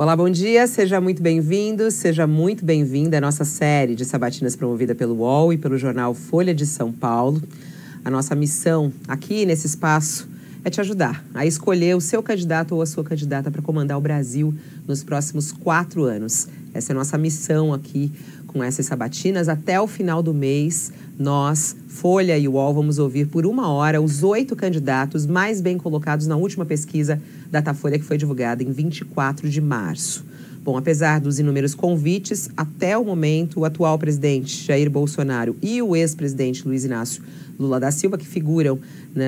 Olá, bom dia, seja muito bem-vindo, seja muito bem-vinda à nossa série de sabatinas promovida pelo UOL e pelo jornal Folha de São Paulo. A nossa missão aqui nesse espaço é te ajudar a escolher o seu candidato ou a sua candidata para comandar o Brasil nos próximos 4 anos. Essa é a nossa missão aqui com essas sabatinas. Até o final do mês, nós, Folha e UOL, vamos ouvir por 1 hora os 8 candidatos mais bem colocados na última pesquisa Datafolha, que foi divulgada em 24 de março. Bom, apesar dos inúmeros convites, até o momento, o atual presidente Jair Bolsonaro e o ex-presidente Luiz Inácio Lula da Silva, que figuram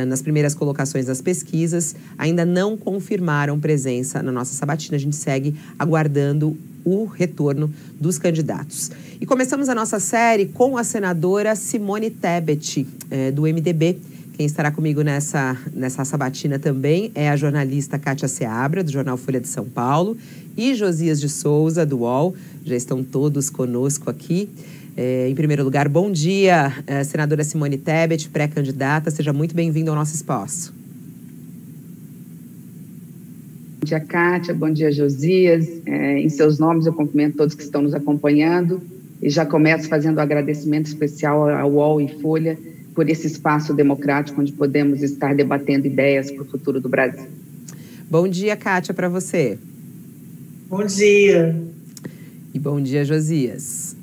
nas primeiras colocações das pesquisas, ainda não confirmaram presença na nossa sabatina. A gente segue aguardando o retorno dos candidatos. E começamos a nossa série com a senadora Simone Tebet, do MDB. Quem estará comigo nessa sabatina também é a jornalista Kátia Seabra, do jornal Folha de São Paulo, e Josias de Souza, do UOL. Já estão todos conosco aqui. Em primeiro lugar, bom dia, senadora Simone Tebet, pré-candidata. Seja muito bem-vinda ao nosso espaço. Bom dia, Kátia. Bom dia, Josias. Em seus nomes, eu cumprimento todos que estão nos acompanhando e já começo fazendo um agradecimento especial ao UOL e Folha por esse espaço democrático onde podemos estar debatendo ideias para o futuro do Brasil. Bom dia, Kátia, para você. Bom dia. E bom dia, Josias.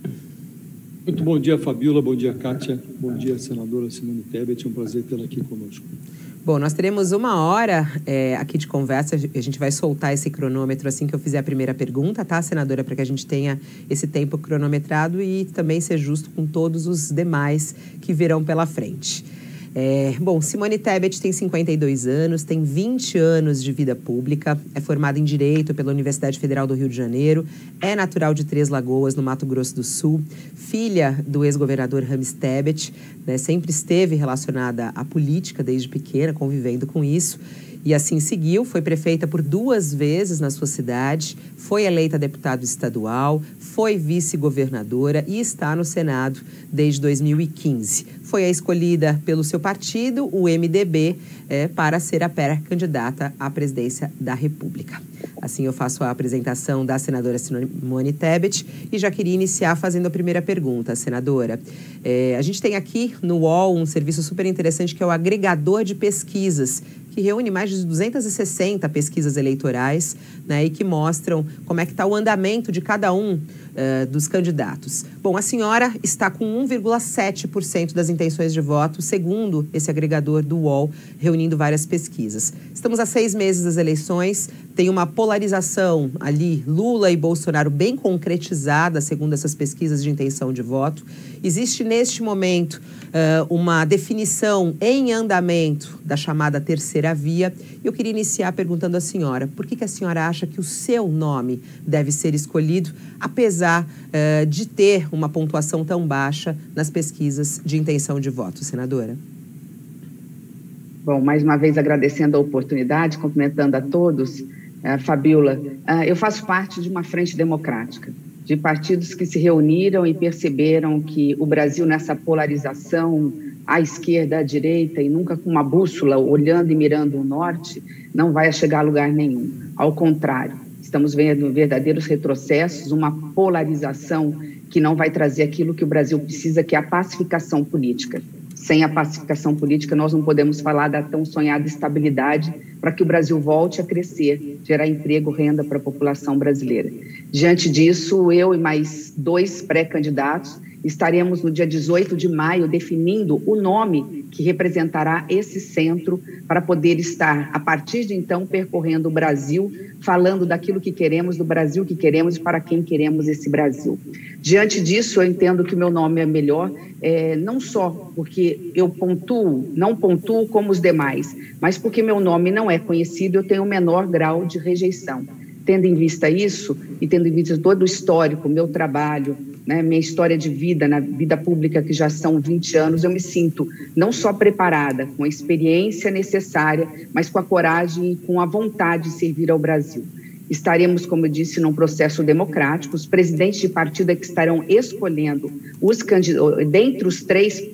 Muito bom dia, Fabiola. Bom dia, Kátia. Bom dia, senadora Simone Tebet. É um prazer tê-la aqui conosco. Bom, nós teremos 1 hora aqui de conversa. A gente vai soltar esse cronômetro assim que eu fizer a primeira pergunta, tá, senadora? Para que a gente tenha esse tempo cronometrado e também ser justo com todos os demais que virão pela frente. Bom, Simone Tebet tem 52 anos, tem 20 anos de vida pública, é formada em Direito pela Universidade Federal do Rio de Janeiro, é natural de Três Lagoas, no Mato Grosso do Sul, filha do ex-governador Rames Tebet, né, sempre esteve relacionada à política desde pequena, convivendo com isso, e assim seguiu. Foi prefeita por 2 vezes na sua cidade, foi eleita deputada estadual, foi vice-governadora e está no Senado desde 2015. Foi a escolhida pelo seu partido, o MDB, para ser a pré-candidata à presidência da República. Assim, eu faço a apresentação da senadora Simone Tebet e já queria iniciar fazendo a primeira pergunta, senadora. A gente tem aqui no UOL um serviço super interessante que é o agregador de pesquisas, que reúne mais de 260 pesquisas eleitorais, né, e que mostram como é que está o andamento de cada um dos candidatos. Bom, a senhora está com 1,7% das intenções de voto, segundo esse agregador do UOL, reunindo várias pesquisas. Estamos a 6 meses das eleições, tem uma polarização ali, Lula e Bolsonaro, bem concretizada, segundo essas pesquisas de intenção de voto. Existe, neste momento, uma definição em andamento da chamada terceira via. Eu queria iniciar perguntando à senhora, por que a senhora acha que o seu nome deve ser escolhido, apesar de ter uma pontuação tão baixa nas pesquisas de intenção de voto, senadora? Bom, mais uma vez agradecendo a oportunidade, cumprimentando a todos. Fabiola, eu faço parte de uma frente democrática, de partidos que se reuniram e perceberam que o Brasil, nessa polarização à esquerda, à direita, e nunca com uma bússola olhando e mirando o norte, não vai chegar a lugar nenhum. Ao contrário, estamos vendo verdadeiros retrocessos, uma polarização que não vai trazer aquilo que o Brasil precisa, que é a pacificação política. Sem a pacificação política, nós não podemos falar da tão sonhada estabilidade para que o Brasil volte a crescer, gerar emprego, renda para a população brasileira. Diante disso, eu e mais 2 pré-candidatos estaremos no dia 18 de maio definindo o nome que representará esse centro para poder estar, a partir de então, percorrendo o Brasil, falando daquilo que queremos, do Brasil que queremos e para quem queremos esse Brasil. Diante disso, eu entendo que o meu nome é melhor, não só porque eu não pontuo como os demais, mas porque meu nome não é conhecido, eu tenho um menor grau de rejeição. Tendo em vista isso e tendo em vista todo o histórico, meu trabalho, né, minha história de vida, na vida pública, que já são 20 anos, eu me sinto não só preparada, com a experiência necessária, mas com a coragem e com a vontade de servir ao Brasil. Estaremos, como eu disse, num processo democrático. Os presidentes de partido é que estarão escolhendo, dentre os 3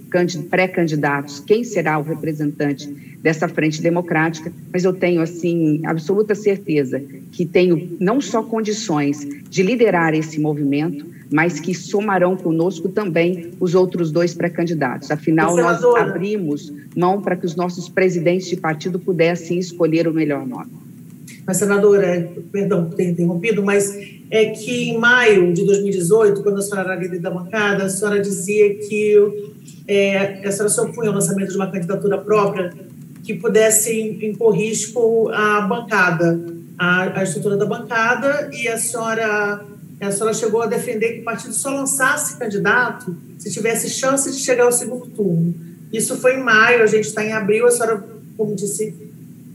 pré-candidatos, quem será o representante dessa frente democrática, mas eu tenho, assim, absoluta certeza que tenho não só condições de liderar esse movimento, mas que somarão conosco também os outros 2 pré-candidatos. Afinal, nós abrimos mão para que os nossos presidentes de partido pudessem escolher o melhor nome. Mas, senadora, perdão por ter interrompido, mas é que em maio de 2018, quando a senhora era líder da bancada, a senhora dizia que a senhora se opunha ao lançamento de uma candidatura própria que pudesse impor risco à bancada, à estrutura da bancada, e a senhora chegou a defender que o partido só lançasse candidato se tivesse chance de chegar ao segundo turno. Isso foi em maio, a gente está em abril, a senhora, como disse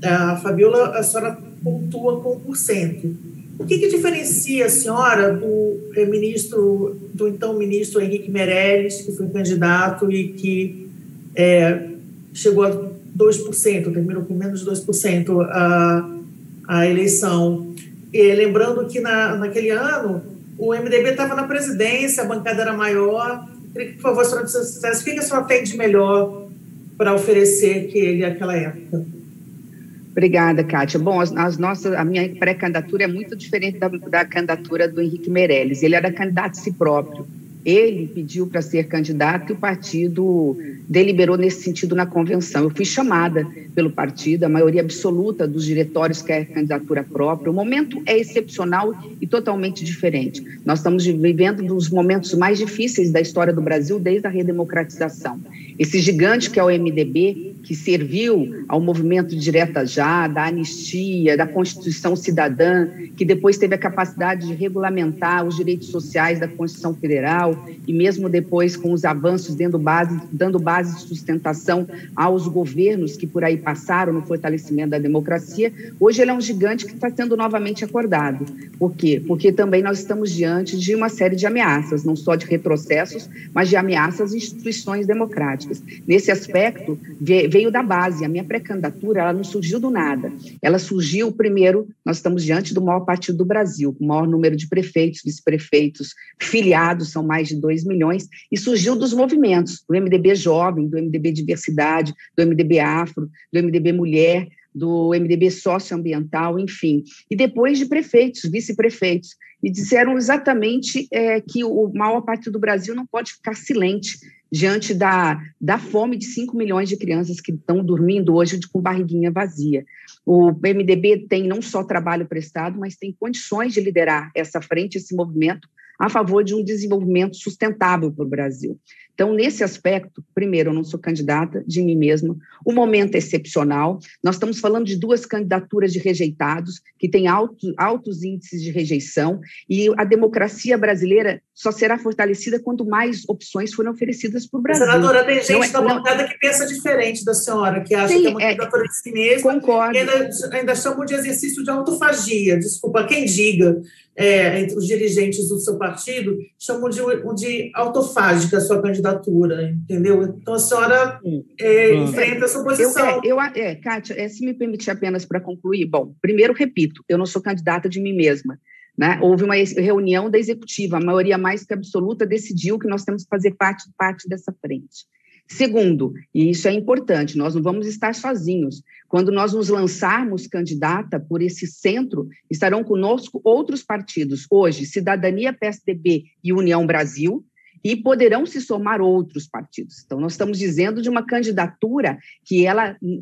a Fabiola, a senhora pontua com 1%. O que diferencia a senhora do então ministro Henrique Meirelles, que foi candidato e que chegou a 2%, terminou com menos de 2% a eleição? E lembrando que naquele ano o MDB estava na presidência, a bancada era maior. Queria que, por favor, a senhora dissesse o que a senhora tem de melhor para oferecer que ele naquela época. Obrigada, Kátia. Bom, a minha pré-candidatura é muito diferente da candidatura do Henrique Meirelles. Ele era candidato a si próprio. Ele pediu para ser candidato e o partido deliberou nesse sentido na convenção. Eu fui chamada pelo partido, a maioria absoluta dos diretórios quer candidatura própria. O momento é excepcional e totalmente diferente. Nós estamos vivendo um dos momentos mais difíceis da história do Brasil desde a redemocratização. Esse gigante que é o MDB, que serviu ao movimento Direta Já, da anistia, da Constituição Cidadã, que depois teve a capacidade de regulamentar os direitos sociais da Constituição Federal e mesmo depois com os avanços dando base de sustentação aos governos que por aí passaram no fortalecimento da democracia, hoje ele é um gigante que está sendo novamente acordado. Por quê? Porque também nós estamos diante de uma série de ameaças, não só de retrocessos, mas de ameaças às instituições democráticas. Nesse aspecto, veio da base. A minha pré-candidatura, ela não surgiu do nada. Ela surgiu, primeiro, nós estamos diante do maior partido do Brasil, com o maior número de prefeitos, vice-prefeitos, filiados, são mais de 2 milhões, e surgiu dos movimentos, do MDB Jovem, do MDB Diversidade, do MDB Afro, do MDB Mulher, do MDB Socioambiental, enfim. E depois de prefeitos, vice-prefeitos, e disseram exatamente que o maior partido do Brasil não pode ficar silente diante da fome de 5 milhões de crianças que estão dormindo hoje com barriguinha vazia. O MDB tem não só trabalho prestado, mas tem condições de liderar essa frente, esse movimento, a favor de um desenvolvimento sustentável para o Brasil. Então, nesse aspecto, primeiro, eu não sou candidata de mim mesma, o momento é excepcional, nós estamos falando de 2 candidaturas de rejeitados, que têm altos índices de rejeição, e a democracia brasileira só será fortalecida quando mais opções forem oferecidas para o Brasil. Senadora, tem gente da bancada que pensa diferente da senhora, que acha que é uma candidatura de si mesma, concordo. E ainda chamam de exercício de autofagia, desculpa, quem diga, entre os dirigentes do seu partido, chamam de autofágica a sua candidatura, entendeu? Então, a senhora enfrenta essa oposição. Kátia, se me permitir apenas para concluir, bom, primeiro, repito, eu não sou candidata de mim mesma, né? Houve uma reunião da executiva, a maioria mais que absoluta decidiu que nós temos que fazer parte dessa frente. Segundo, e isso é importante, nós não vamos estar sozinhos. Quando nós nos lançarmos candidata por esse centro, estarão conosco outros partidos, hoje, Cidadania, PSDB e União Brasil, e poderão se somar outros partidos. Então, nós estamos dizendo de uma candidatura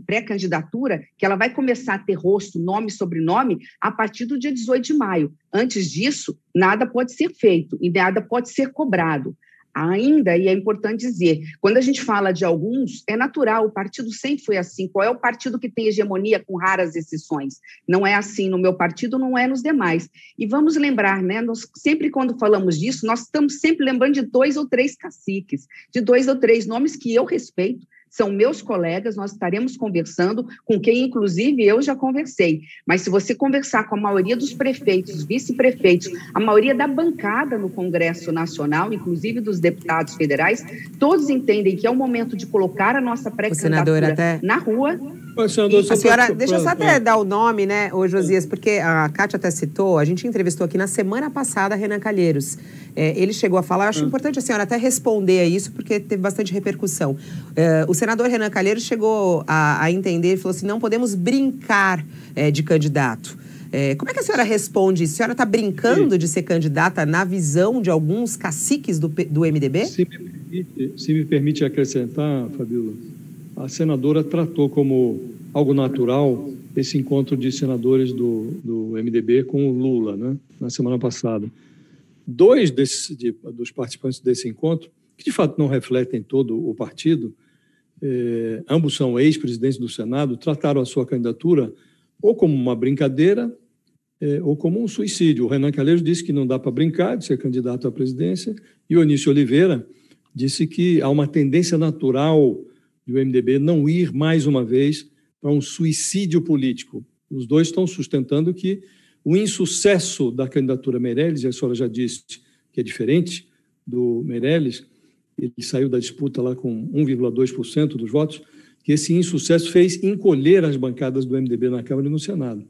pré-candidatura, que ela vai começar a ter rosto, nome e sobrenome a partir do dia 18 de maio. Antes disso, nada pode ser feito e nada pode ser cobrado. Ainda, e é importante dizer, quando a gente fala de alguns, é natural, o partido sempre foi assim. Qual é o partido que tem hegemonia com raras exceções? Não é assim no meu partido, não é nos demais. E vamos lembrar, né, nós sempre quando falamos disso, nós estamos sempre lembrando de 2 ou 3 caciques, de 2 ou 3 nomes que eu respeito, são meus colegas, nós estaremos conversando com quem, inclusive, eu já conversei. Mas se você conversar com a maioria dos prefeitos, vice-prefeitos, a maioria da bancada no Congresso Nacional, inclusive dos deputados federais, todos entendem que é o momento de colocar a nossa pré-candidatura na rua A senhora, deixa eu só até dar o nome, né, ô Josias, porque a Kátia até citou, a gente entrevistou aqui na semana passada a Renan Calheiros. Ele chegou a falar, eu acho importante a senhora até responder a isso, porque teve bastante repercussão. O senador Renan Calheiros chegou a entender, ele falou assim, não podemos brincar de candidato. Como é que a senhora responde isso? A senhora está brincando de ser candidata na visão de alguns caciques do MDB? Se me permite acrescentar, Fabíola, a senadora tratou como algo natural esse encontro de senadores do MDB com o Lula, né, na semana passada. Dois dos participantes desse encontro, que de fato não refletem todo o partido, ambos são ex-presidentes do Senado, trataram a sua candidatura ou como uma brincadeira ou como um suicídio. O Renan Calheiros disse que não dá para brincar de ser candidato à presidência e o Onísio Oliveira disse que há uma tendência natural do MDB não ir mais uma vez para um suicídio político. Os dois estão sustentando que o insucesso da candidatura Meirelles, e a senhora já disse que é diferente do Meirelles, ele saiu da disputa lá com 1,2% dos votos, que esse insucesso fez encolher as bancadas do MDB na Câmara e no Senado.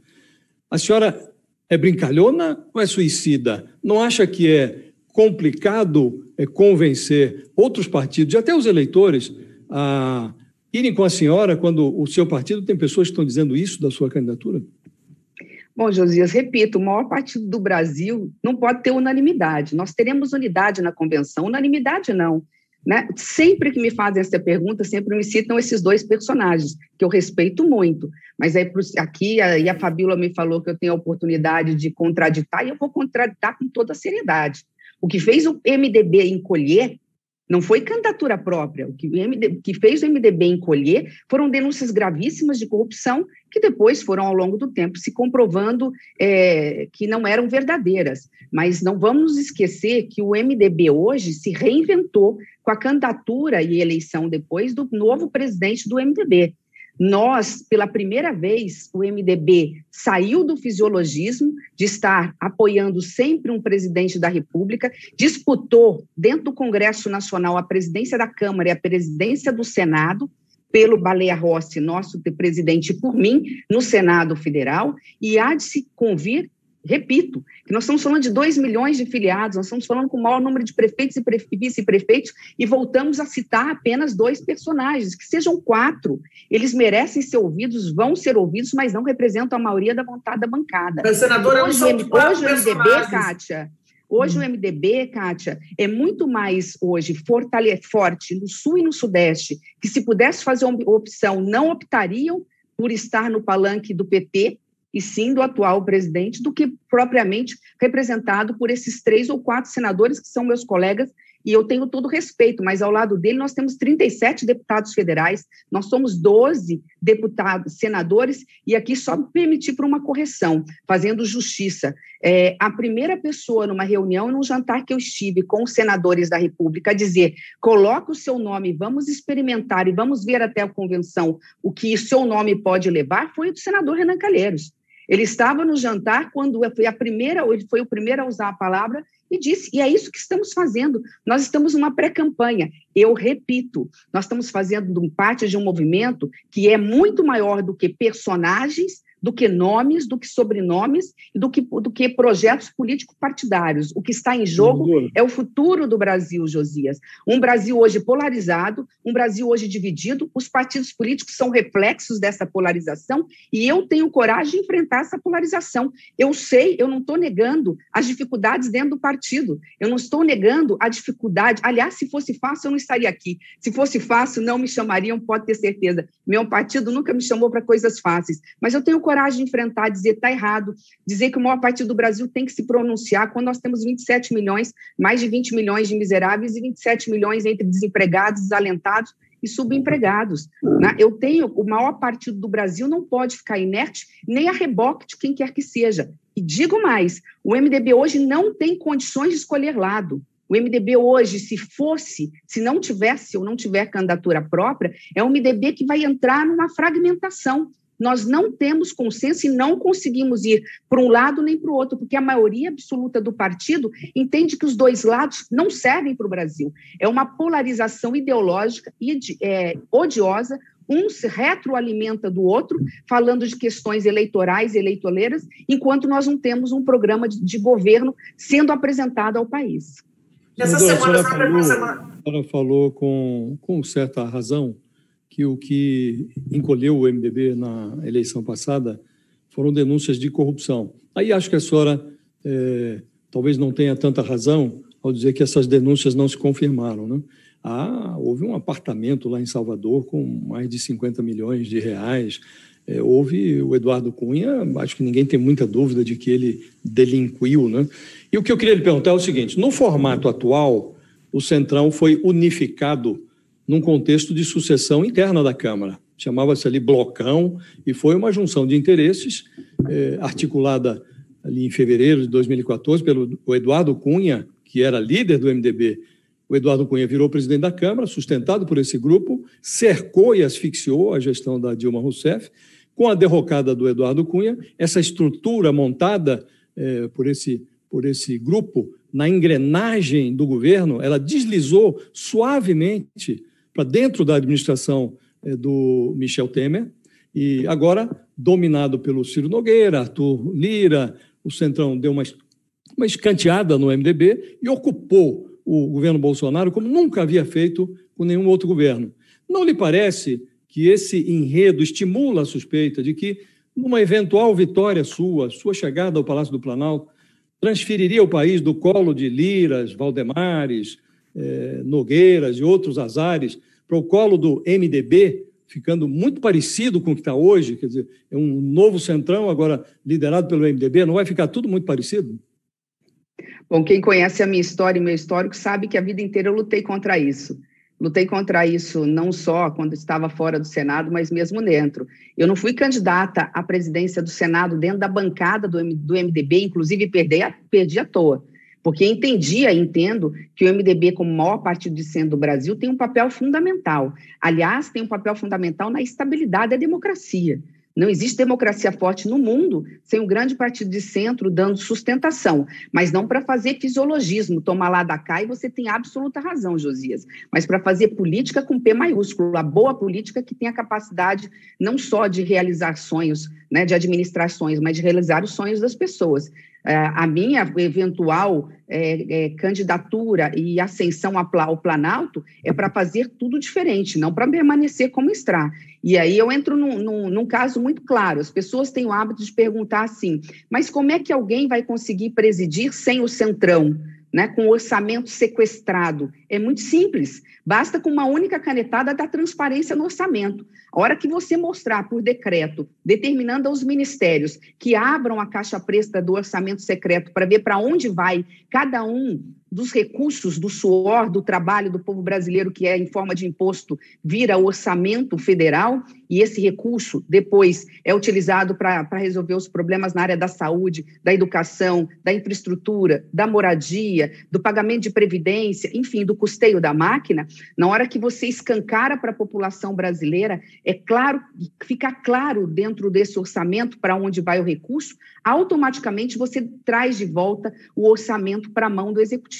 A senhora é brincalhona ou é suicida? Não acha que é complicado convencer outros partidos, e até os eleitores, a irem com a senhora quando o seu partido tem pessoas que estão dizendo isso da sua candidatura? Bom, Josias, repito, o maior partido do Brasil não pode ter unanimidade. Nós teremos unidade na convenção, unanimidade não. Né? Sempre que me fazem essa pergunta, sempre me citam esses dois personagens, que eu respeito muito. Mas aí, aqui a Fabíola me falou que eu tenho a oportunidade de contraditar, e eu vou contraditar com toda a seriedade. O que fez o MDB encolher não foi candidatura própria. O que fez o MDB encolher foram denúncias gravíssimas de corrupção que depois foram, ao longo do tempo, se comprovando que não eram verdadeiras. Mas não vamos esquecer que o MDB hoje se reinventou com a candidatura e eleição depois do novo presidente do MDB. Nós, pela primeira vez, o MDB saiu do fisiologismo de estar apoiando sempre um presidente da República, disputou dentro do Congresso Nacional a presidência da Câmara e a presidência do Senado, pelo Baleia Rossi, nosso presidente, e por mim, no Senado Federal, e há de se convir, repito, que nós estamos falando de 2 milhões de filiados, nós estamos falando com o maior número de prefeitos e vice-prefeitos, e voltamos a citar apenas 2 personagens, que sejam 4. Eles merecem ser ouvidos, vão ser ouvidos, mas não representam a maioria da vontade da bancada. Mas, senadora, hoje o MDB, Kátia, é muito mais hoje forte no Sul e no Sudeste, que se pudesse fazer uma opção, não optariam por estar no palanque do PT, e sim do atual presidente, do que propriamente representado por esses 3 ou 4 senadores que são meus colegas, e eu tenho todo respeito, mas ao lado dele nós temos 37 deputados federais, nós somos 12 deputados, senadores, e aqui só me permitir por uma correção, fazendo justiça. A primeira pessoa numa reunião, num jantar que eu estive com os senadores da República, a dizer, coloque o seu nome, vamos experimentar e vamos ver até a convenção o que o seu nome pode levar, foi o do senador Renan Calheiros. Ele estava no jantar quando ele foi o primeiro a usar a palavra e disse, e é isso que estamos fazendo, nós estamos numa pré-campanha. Eu repito, nós estamos fazendo parte de um movimento que é muito maior do que personagens, do que nomes, do que sobrenomes, do que projetos político-partidários. O que está em jogo é o futuro do Brasil, Josias. Um Brasil hoje polarizado, um Brasil hoje dividido, os partidos políticos são reflexos dessa polarização e eu tenho coragem de enfrentar essa polarização. Eu sei, eu não estou negando as dificuldades dentro do partido, eu não estou negando a dificuldade. Aliás, se fosse fácil, eu não estaria aqui. Se fosse fácil, não me chamariam, pode ter certeza. Meu partido nunca me chamou para coisas fáceis, mas eu tenho coragem de enfrentar, dizer está errado, dizer que o maior partido do Brasil tem que se pronunciar quando nós temos 27 milhões, mais de 20 milhões de miseráveis e 27 milhões entre desempregados, desalentados e subempregados. Eu tenho, o maior partido do Brasil não pode ficar inerte, nem a reboque de quem quer que seja. E digo mais, o MDB hoje não tem condições de escolher lado. O MDB hoje, se não tivesse ou não tiver candidatura própria, é um MDB que vai entrar numa fragmentação. Nós não temos consenso e não conseguimos ir para um lado nem para o outro, porque a maioria absoluta do partido entende que os dois lados não servem para o Brasil. É uma polarização ideológica e odiosa, Um se retroalimenta do outro, falando de questões eleitorais e eleitoreiras, enquanto nós não temos um programa de governo sendo apresentado ao país. Essa semana, a senhora falou com certa razão que o que encolheu o MDB na eleição passada foram denúncias de corrupção. Aí acho que a senhora talvez não tenha tanta razão ao dizer que essas denúncias não se confirmaram, né? Houve um apartamento lá em Salvador com mais de 50 milhões de reais. Houve o Eduardo Cunha, acho que ninguém tem muita dúvida de que ele delinquiu, né? E o que eu queria lhe perguntar é o seguinte: no formato atual, o Centrão foi unificado num contexto de sucessão interna da Câmara. Chamava-se ali blocão e foi uma junção de interesses articulada ali em fevereiro de 2014 pelo Eduardo Cunha, que era líder do MDB. O Eduardo Cunha virou presidente da Câmara, sustentado por esse grupo, cercou e asfixiou a gestão da Dilma Rousseff. Com a derrocada do Eduardo Cunha, essa estrutura montada por esse grupo, na engrenagem do governo, ela deslizou suavemente para dentro da administração do Michel Temer, e agora, dominado pelo Ciro Nogueira, Arthur Lira, o Centrão deu uma escanteada no MDB e ocupou o governo Bolsonaro como nunca havia feito com nenhum outro governo. Não lhe parece que esse enredo estimula a suspeita de que, numa eventual vitória sua chegada ao Palácio do Planalto, transferiria o país do colo de Liras, Valdemares, Nogueiras e outros azares para o colo do MDB, ficando muito parecido com o que está hoje? Quer dizer, é um novo Centrão agora liderado pelo MDB, não vai ficar tudo muito parecido? Bom, quem conhece a minha história e meu histórico sabe que a vida inteira eu lutei contra isso. Lutei contra isso não só quando estava fora do Senado, mas mesmo dentro. Eu não fui candidata à presidência do Senado dentro da bancada do MDB, inclusive perdi à toa, porque entendo que o MDB, como o maior partido de centro do Brasil, tem um papel fundamental. Aliás, tem um papel fundamental na estabilidade da democracia. Não existe democracia forte no mundo sem um grande partido de centro dando sustentação, mas não para fazer fisiologismo, tomar lá da cá, e você tem absoluta razão, Josias, mas para fazer política com P maiúsculo, a boa política que tem a capacidade não só de realizar sonhos, né, de administrações, mas de realizar os sonhos das pessoas. A minha eventual candidatura e ascensão ao Planalto é para fazer tudo diferente, não para permanecer como está. E aí eu entro num caso muito claro. As pessoas têm o hábito de perguntar assim, mas como é que alguém vai conseguir presidir sem o Centrão, né, com o orçamento sequestrado? É muito simples, basta com uma única canetada da transparência no orçamento. A hora que você mostrar por decreto, determinando aos ministérios que abram a caixa preta do orçamento secreto para ver para onde vai cada um dos recursos do suor, do trabalho do povo brasileiro, que é em forma de imposto, vira orçamento federal, e esse recurso depois é utilizado para resolver os problemas na área da saúde, da educação, da infraestrutura, da moradia, do pagamento de previdência, enfim, do custeio da máquina. Na hora que você escancara para a população brasileira, é claro, fica claro dentro desse orçamento para onde vai o recurso, automaticamente você traz de volta o orçamento para a mão do executivo.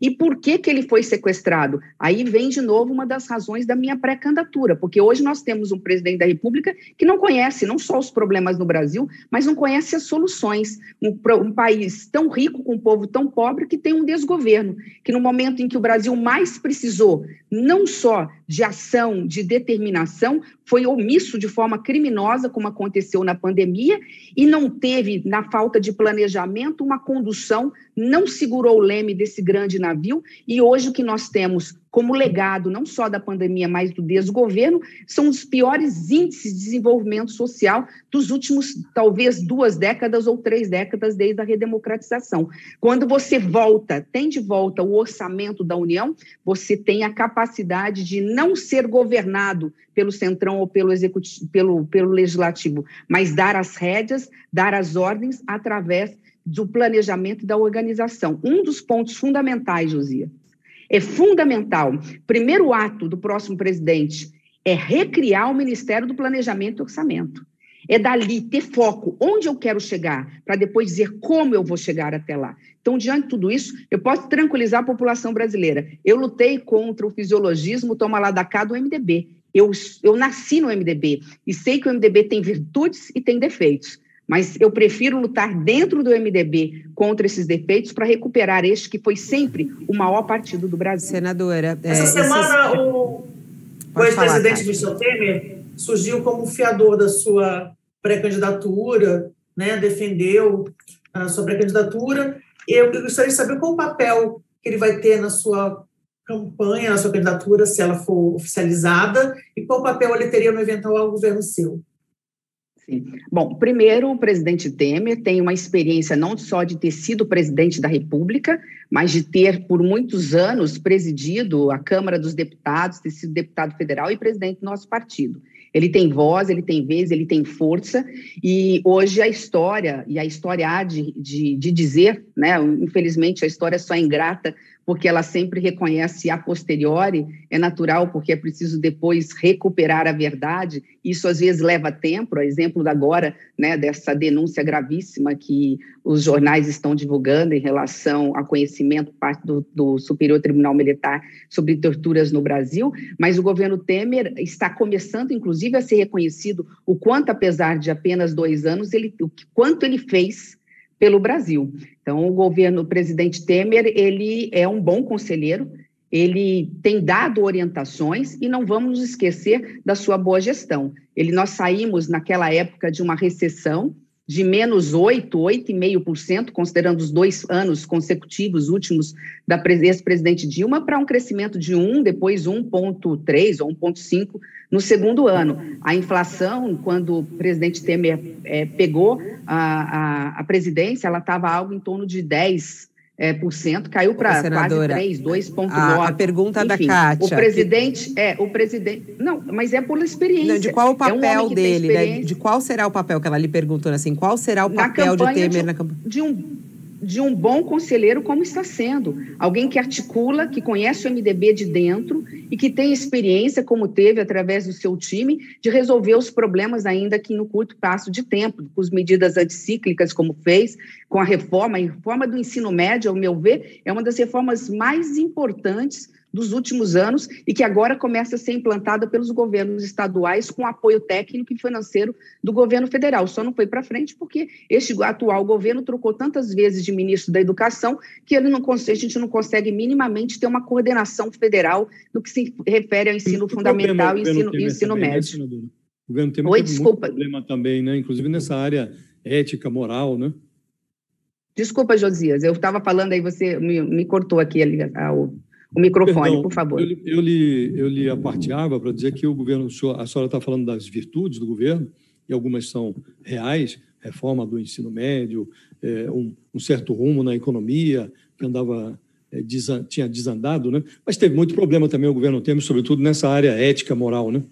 E por que ele foi sequestrado? Aí vem de novo uma das razões da minha pré-candidatura, porque hoje nós temos um presidente da República que não conhece não só os problemas no Brasil, mas não conhece as soluções. Um país tão rico com um povo tão pobre que tem um desgoverno, que no momento em que o Brasil mais precisou, não só de ação, de determinação, foi omisso de forma criminosa, como aconteceu na pandemia, e não teve, na falta de planejamento, uma condução, não segurou o leme desse grande navio, e hoje o que nós temos como legado, não só da pandemia, mas do desgoverno, são os piores índices de desenvolvimento social dos últimos, talvez, 2 décadas ou 3 décadas desde a redemocratização. Quando você tem de volta o orçamento da União, você tem a capacidade de não ser governado pelo Centrão ou pelo Executivo, pelo Legislativo, mas dar as rédeas, dar as ordens através do planejamento e da organização. Um dos pontos fundamentais, Josias, é fundamental. Primeiro ato do próximo presidente é recriar o Ministério do Planejamento e Orçamento. É dali ter foco, onde eu quero chegar, para depois dizer como eu vou chegar até lá. Então, diante de tudo isso, eu posso tranquilizar a população brasileira. Eu lutei contra o fisiologismo, toma lá da cá do MDB. Eu nasci no MDB e sei que o MDB tem virtudes e tem defeitos, mas eu prefiro lutar dentro do MDB contra esses defeitos para recuperar este que foi sempre o maior partido do Brasil. Senadora... Essa semana, o ex-presidente Michel Temer surgiu como fiador da sua pré-candidatura, né, defendeu a sua pré-candidatura. Eu gostaria de saber qual o papel que ele vai ter na sua campanha, na sua candidatura, se ela for oficializada, e qual papel ele teria no eventual governo seu. Sim. Bom, primeiro, o presidente Temer tem uma experiência não só de ter sido presidente da República, mas de ter, por muitos anos, presidido a Câmara dos Deputados, ter sido deputado federal e presidente do nosso partido. Ele tem voz, ele tem vez, ele tem força, e hoje a história há de dizer, né, infelizmente a história só é ingrata, porque ela sempre reconhece a posteriori, é natural, porque é preciso depois recuperar a verdade, isso às vezes leva tempo, a exemplo agora, né, dessa denúncia gravíssima que os jornais estão divulgando em relação ao conhecimento parte do Superior Tribunal Militar sobre torturas no Brasil, mas o governo Temer está começando, inclusive, a ser reconhecido o quanto, apesar de apenas 2 anos, o quanto ele fez pelo Brasil. Então, o presidente Temer, ele é um bom conselheiro, ele tem dado orientações e não vamos nos esquecer da sua boa gestão. Nós saímos, naquela época, de uma recessão de menos 8,5%, considerando os 2 anos consecutivos últimos da ex-presidente Dilma, para um crescimento de 1, depois 1,3 ou 1,5 no segundo ano. A inflação, quando o presidente Temer pegou a presidência, ela estava algo em torno de 10%, caiu para quase 3, 2,9. A pergunta, enfim, da Kátia. O presidente... Não, mas é por experiência. Não, de qual o papel dele, né? De qual será o papel que ela lhe perguntou, assim, qual será o papel de Temer na campanha? De um bom conselheiro, como está sendo. Alguém que articula, que conhece o MDB de dentro e que tem experiência, como teve através do seu time, de resolver os problemas ainda que no curto prazo de tempo, com as medidas anticíclicas, como fez, com a reforma do ensino médio, ao meu ver, é uma das reformas mais importantes dos últimos anos e que agora começa a ser implantada pelos governos estaduais com apoio técnico e financeiro do governo federal. Só não foi para frente porque este atual governo trocou tantas vezes de ministro da Educação que a gente não consegue minimamente ter uma coordenação federal no que se refere ao ensino fundamental e ensino médio. O governo Temer teve muito problema também, né? Inclusive nessa área ética, moral, né? Desculpa, Josias, eu estava falando aí, você me cortou aqui o microfone. Perdão, por favor. Eu lhe aparteava para dizer que o governo, a senhora está falando das virtudes do governo, e algumas são reais, reforma do ensino médio, um certo rumo na economia, que tinha desandado, né? Mas teve muito problema também o governo Temer, sobretudo nessa área ética, moral, né?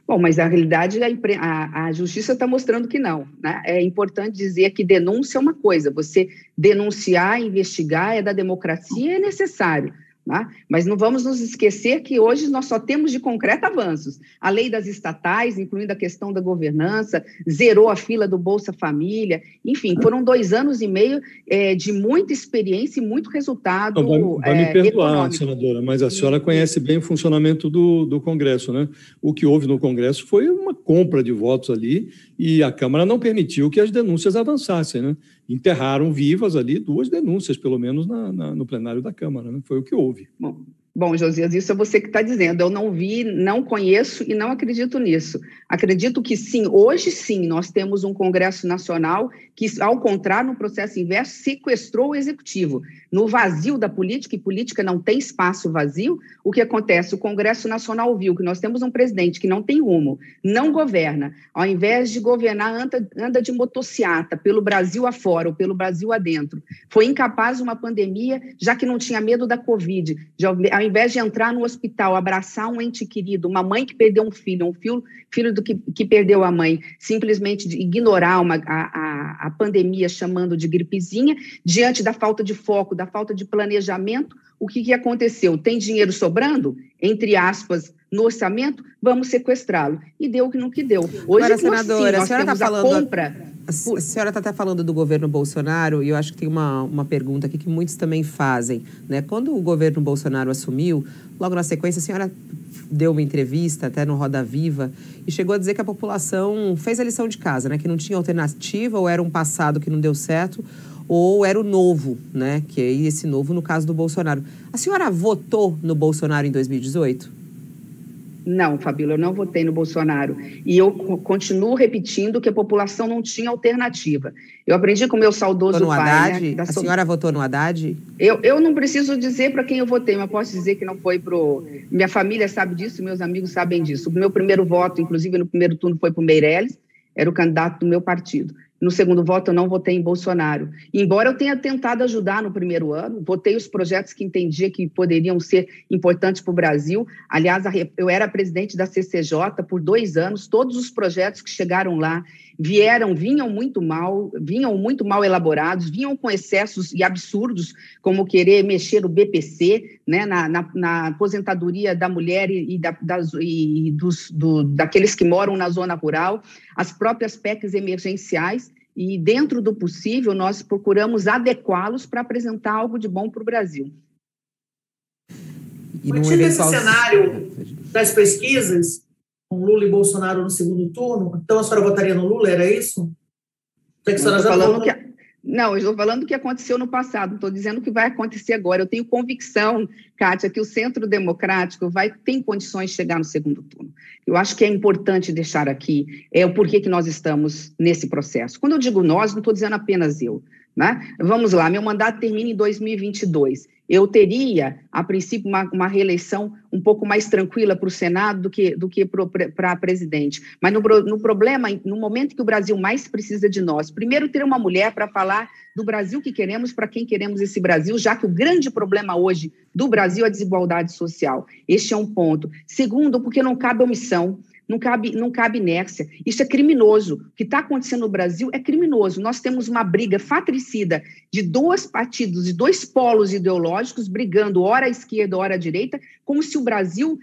Bom, mas a realidade, a justiça está mostrando que não, né? É importante dizer que denúncia é uma coisa, você denunciar, investigar é da democracia, é necessário. Né? Mas não vamos nos esquecer que hoje nós só temos de concreto avanços. A lei das estatais, incluindo a questão da governança, zerou a fila do Bolsa Família, enfim, foram 2 anos e meio de muita experiência e muito resultado vai me perdoar, econômico. Senadora, mas a senhora conhece bem o funcionamento do Congresso, né? O que houve no Congresso foi uma compra de votos ali e a Câmara não permitiu que as denúncias avançassem, né? Enterraram vivas ali 2 denúncias, pelo menos no plenário da Câmara, né? Foi o que houve. Bom, Josias, isso é você que está dizendo. Eu não vi, não conheço e não acredito nisso. Acredito que sim, hoje sim, nós temos um Congresso Nacional que, ao contrário, no processo inverso, sequestrou o Executivo. No vazio da política, e política não tem espaço vazio, o que acontece? O Congresso Nacional viu que nós temos um presidente que não tem rumo, não governa, ao invés de governar, anda de motociata pelo Brasil afora ou pelo Brasil adentro. Foi incapaz de uma pandemia, já que não tinha medo da Covid, ao invés de entrar no hospital, abraçar um ente querido, uma mãe que perdeu um filho que perdeu a mãe, simplesmente de ignorar a pandemia chamando de gripezinha, diante da falta de foco, da falta de planejamento, o que aconteceu? Tem dinheiro sobrando? entre aspas, no orçamento, vamos sequestrá-lo. E deu o que deu. Hoje, agora, senadora, nós temos a compra... A senhora está até falando do governo Bolsonaro, e eu acho que tem uma pergunta aqui que muitos também fazem, né? Quando o governo Bolsonaro assumiu, logo na sequência, a senhora deu uma entrevista até no Roda Viva e chegou a dizer que a população fez a lição de casa, né? Que não tinha alternativa, ou era um passado que não deu certo, ou era o novo, né? Que é esse novo no caso do Bolsonaro. A senhora votou no Bolsonaro em 2018? Não, Fabíola, eu não votei no Bolsonaro. E eu continuo repetindo que a população não tinha alternativa. Eu aprendi com o meu saudoso pai... Haddad? Né, a senhora votou no Haddad? Eu não preciso dizer para quem eu votei, mas posso dizer que não foi pro... Minha família sabe disso, meus amigos sabem disso. O meu primeiro voto, inclusive, no primeiro turno foi para o Meirelles, era o candidato do meu partido. No segundo voto, eu não votei em Bolsonaro. Embora eu tenha tentado ajudar no primeiro ano, votei os projetos que entendia que poderiam ser importantes para o Brasil. Aliás, eu era presidente da CCJ por 2 anos. Todos os projetos que chegaram lá vinham muito mal elaborados, vinham com excessos e absurdos, como querer mexer o BPC, né, na aposentadoria da mulher daqueles que moram na zona rural, as próprias PECs emergenciais, e dentro do possível nós procuramos adequá-los para apresentar algo de bom para o Brasil. Mantido esse cenário das pesquisas, com Lula e Bolsonaro no segundo turno, então a senhora votaria no Lula, era isso? Não, eu estou falando o que aconteceu no passado, não estou dizendo o que vai acontecer agora. Eu tenho convicção, Kátia, que o Centro Democrático tem condições de chegar no segundo turno. Eu acho que é importante deixar aqui o porquê que nós estamos nesse processo. Quando eu digo nós, não estou dizendo apenas eu, né? Vamos lá, meu mandato termina em 2022. Eu teria, a princípio, uma reeleição um pouco mais tranquila para o Senado do que para a presidente. Mas no momento que o Brasil mais precisa de nós, primeiro ter uma mulher para falar do Brasil que queremos, para quem queremos esse Brasil, já que o grande problema hoje do Brasil é a desigualdade social. Este é um ponto. Segundo, porque não cabe omissão. Não cabe inércia. Isso é criminoso. O que está acontecendo no Brasil é criminoso. Nós temos uma briga fratricida de 2 partidos, de 2 polos ideológicos, brigando ora à esquerda, ora à direita, como se o Brasil,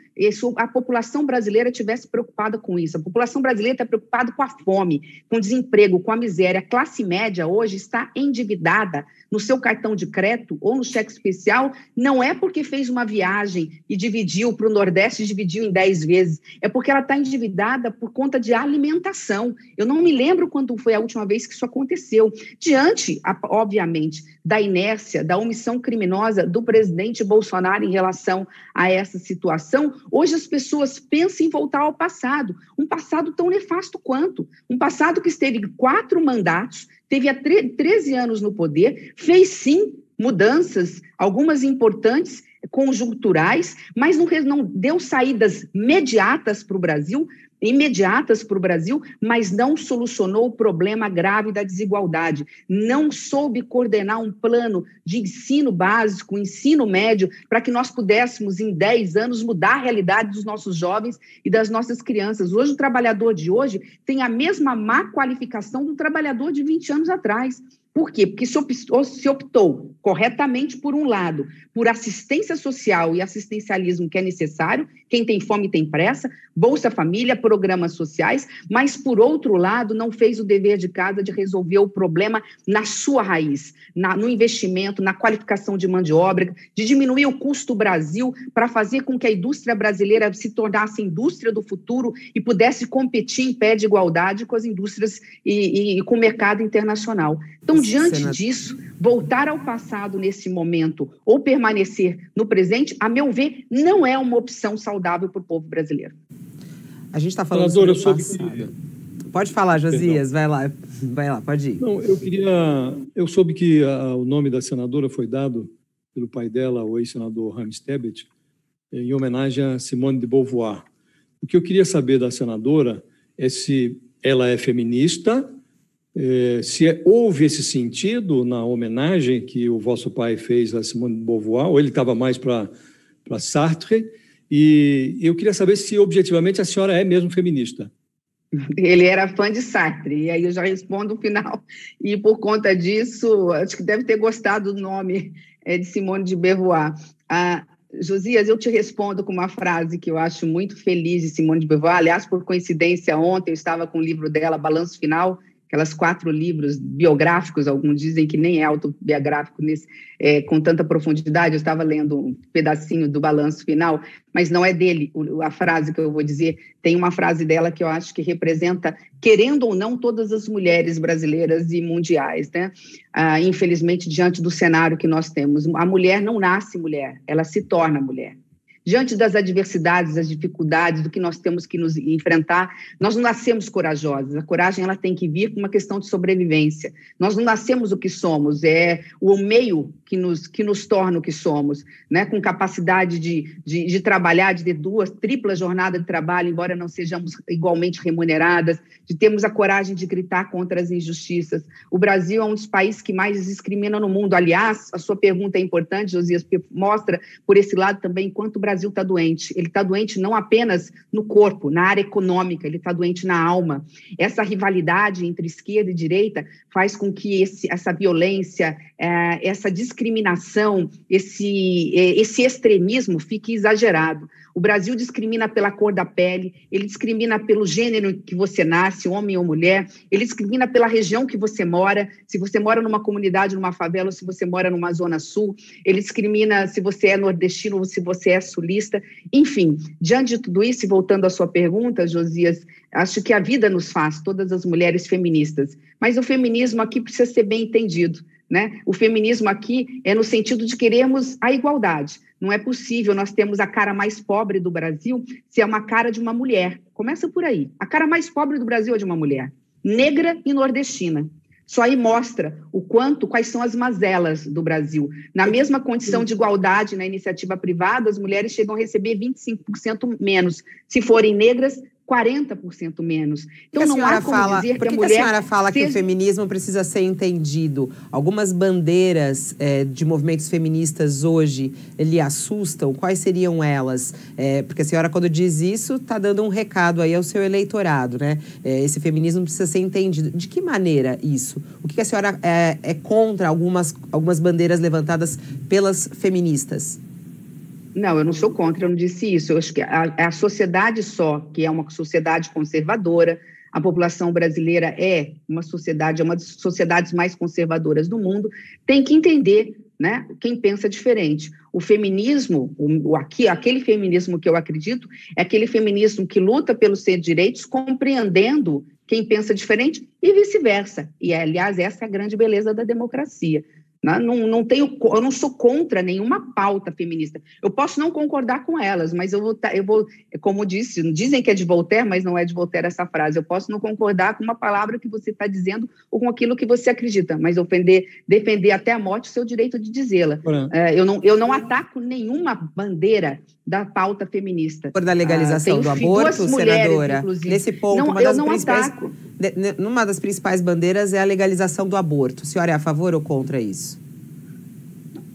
a população brasileira estivesse preocupada com isso. A população brasileira está preocupada com a fome, com o desemprego, com a miséria. A classe média hoje está endividada no seu cartão de crédito ou no cheque especial, não é porque fez uma viagem e dividiu para o Nordeste, dividiu em 10 vezes, é porque ela está endividada por conta de alimentação. Eu não me lembro quando foi a última vez que isso aconteceu. Diante, obviamente, da inércia, da omissão criminosa do presidente Bolsonaro em relação a essa situação, hoje as pessoas pensam em voltar ao passado, um passado tão nefasto quanto, um passado que esteve 4 mandatos, teve há 13 anos no poder, fez sim mudanças, algumas importantes, conjunturais, mas não deu saídas imediatas para o Brasil, mas não solucionou o problema grave da desigualdade, não soube coordenar um plano de ensino básico, ensino médio, para que nós pudéssemos, em 10 anos, mudar a realidade dos nossos jovens e das nossas crianças. Hoje, o trabalhador de hoje tem a mesma má qualificação do trabalhador de 20 anos atrás. Por quê? Porque se optou corretamente, por um lado, por assistência social e assistencialismo que é necessário, quem tem fome tem pressa, Bolsa Família, programas sociais, mas, por outro lado, não fez o dever de casa de resolver o problema na sua raiz, no investimento, na qualificação de mão de obra, de diminuir o custo do Brasil para fazer com que a indústria brasileira se tornasse a indústria do futuro e pudesse competir em pé de igualdade com as indústrias e com o mercado internacional. Então, diante disso, voltar ao passado nesse momento ou permanecer no presente, a meu ver, não é uma opção saudável para o povo brasileiro. A gente está falando sobre o passado. Pode falar, Josias, vai lá, pode ir. Não, eu soube que o nome da senadora foi dado pelo pai dela, o ex-senador Hans Tebet, em homenagem a Simone de Beauvoir. O que eu queria saber da senadora é se ela é feminista, se houve esse sentido na homenagem que o vosso pai fez a Simone de Beauvoir, ou ele estava mais para Sartre, e eu queria saber se objetivamente a senhora é mesmo feminista. Ele era fã de Sartre, e aí eu já respondo o final. E por conta disso, acho que deve ter gostado do nome de Simone de Beauvoir. Josias, eu te respondo com uma frase que eu acho muito feliz de Simone de Beauvoir. Aliás, por coincidência, ontem eu estava com o livro dela, Balanço Final, aquelas 4 livros biográficos, alguns dizem que nem é autobiográfico com tanta profundidade. Eu estava lendo um pedacinho do Balanço Final, mas não é dele a frase que eu vou dizer. Tem uma frase dela que eu acho que representa, querendo ou não, todas as mulheres brasileiras e mundiais, né? Infelizmente, diante do cenário que nós temos, a mulher não nasce mulher, ela se torna mulher. Diante das adversidades, das dificuldades, do que nós temos que nos enfrentar, nós não nascemos corajosos. A coragem ela tem que vir com uma questão de sobrevivência. Nós não nascemos o que somos, é o meio que nos torna o que somos, né? Com capacidade de trabalhar, de ter tripla jornada de trabalho, embora não sejamos igualmente remuneradas, de termos a coragem de gritar contra as injustiças. O Brasil é um dos países que mais discrimina no mundo. Aliás, a sua pergunta é importante, Josias, porque mostra, por esse lado também, quanto o Brasil está doente. Ele está doente não apenas no corpo, na área econômica, ele está doente na alma. Essa rivalidade entre esquerda e direita faz com que essa violência, essa discriminação, esse extremismo fique exagerado. O Brasil discrimina pela cor da pele, ele discrimina pelo gênero que você nasce, homem ou mulher, ele discrimina pela região que você mora, se você mora numa comunidade, numa favela, ou se você mora numa zona sul, ele discrimina se você é nordestino ou se você é sulista. Enfim, diante de tudo isso, e voltando à sua pergunta, Josias, acho que a vida nos faz, todas as mulheres feministas, mas o feminismo aqui precisa ser bem entendido, né? O feminismo aqui é no sentido de queremos a igualdade. Não é possível nós termos a cara mais pobre do Brasil se é uma cara de uma mulher. Começa por aí. A cara mais pobre do Brasil é de uma mulher, negra e nordestina. Só aí mostra quais são as mazelas do Brasil. Na mesma condição de igualdade na iniciativa privada, as mulheres chegam a receber 25% menos. Se forem negras, 40% menos. Então, não há como dizer que a mulher... Por que a senhora fala que o feminismo precisa ser entendido? Algumas bandeiras de movimentos feministas hoje lhe assustam? Quais seriam elas? Porque a senhora, quando diz isso, está dando um recado aí ao seu eleitorado, né? Esse feminismo precisa ser entendido. De que maneira isso? O que a senhora é contra algumas bandeiras levantadas pelas feministas? Não, eu não sou contra, eu não disse isso. Eu acho que a sociedade que é uma sociedade conservadora, a população brasileira é uma das sociedades mais conservadoras do mundo, tem que entender, né, quem pensa diferente. O feminismo, aquele feminismo que eu acredito, é aquele feminismo que luta pelos seus direitos, compreendendo quem pensa diferente e vice-versa. E, aliás, essa é a grande beleza da democracia. Eu não sou contra nenhuma pauta feminista. Eu posso não concordar com elas, mas eu vou, como dizem que é de Voltaire, mas não é de Voltaire essa frase. Eu posso não concordar com uma palavra que você está dizendo ou com aquilo que você acredita, mas defender até a morte o seu direito de dizê-la. Eu não ataco nenhuma bandeira da pauta feminista. Por da legalização do aborto, senadora? Nesse ponto, uma das principais bandeiras é a legalização do aborto. A senhora é a favor ou contra isso?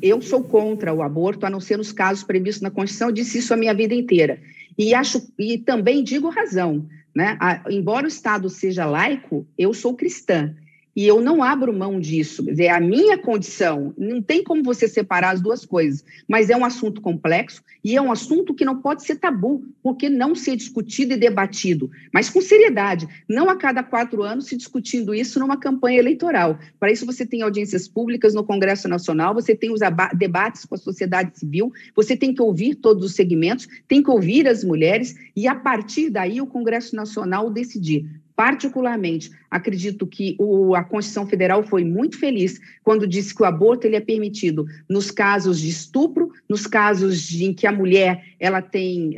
Eu sou contra o aborto, a não ser nos casos previstos na Constituição. Eu disse isso a minha vida inteira. E também digo razão, né? Embora o Estado seja laico, eu sou cristã. E eu não abro mão disso, é a minha condição, não tem como você separar as duas coisas, mas é um assunto complexo e é um assunto que não pode ser tabu, porque não ser discutido e debatido, mas com seriedade, não a cada 4 anos se discutindo isso numa campanha eleitoral. Para isso você tem audiências públicas no Congresso Nacional, você tem os debates com a sociedade civil, você tem que ouvir todos os segmentos, tem que ouvir as mulheres e a partir daí o Congresso Nacional decidir. Particularmente, acredito que a Constituição Federal foi muito feliz quando disse que o aborto ele é permitido nos casos de estupro, nos casos em que a mulher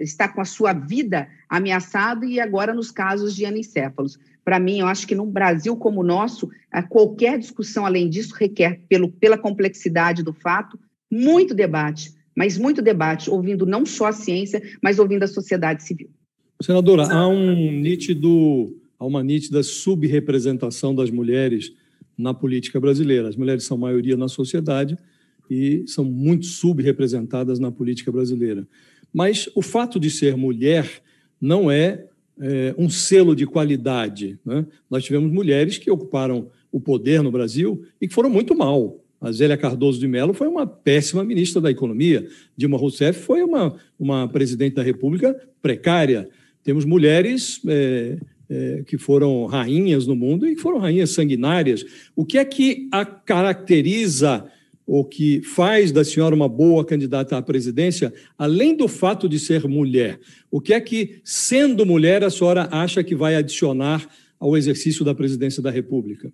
está com a sua vida ameaçada e agora nos casos de anencéfalos. Para mim, eu acho que num Brasil como o nosso, qualquer discussão além disso requer, pela complexidade do fato, muito debate, mas muito debate, ouvindo não só a ciência, mas ouvindo a sociedade civil. Senadora, há uma nítida subrepresentação das mulheres na política brasileira. As mulheres são maioria na sociedade e são muito subrepresentadas na política brasileira. Mas o fato de ser mulher não é um selo de qualidade, né? Nós tivemos mulheres que ocuparam o poder no Brasil e que foram muito mal, A Zélia Cardoso de Mello foi uma péssima ministra da Economia. Dilma Rousseff foi uma presidente da República precária. Temos mulheres que foram rainhas no mundo e que foram rainhas sanguinárias. O que é que a caracteriza ou que faz da senhora uma boa candidata à presidência, além do fato de ser mulher? O que é que, sendo mulher, a senhora acha que vai adicionar ao exercício da presidência da República?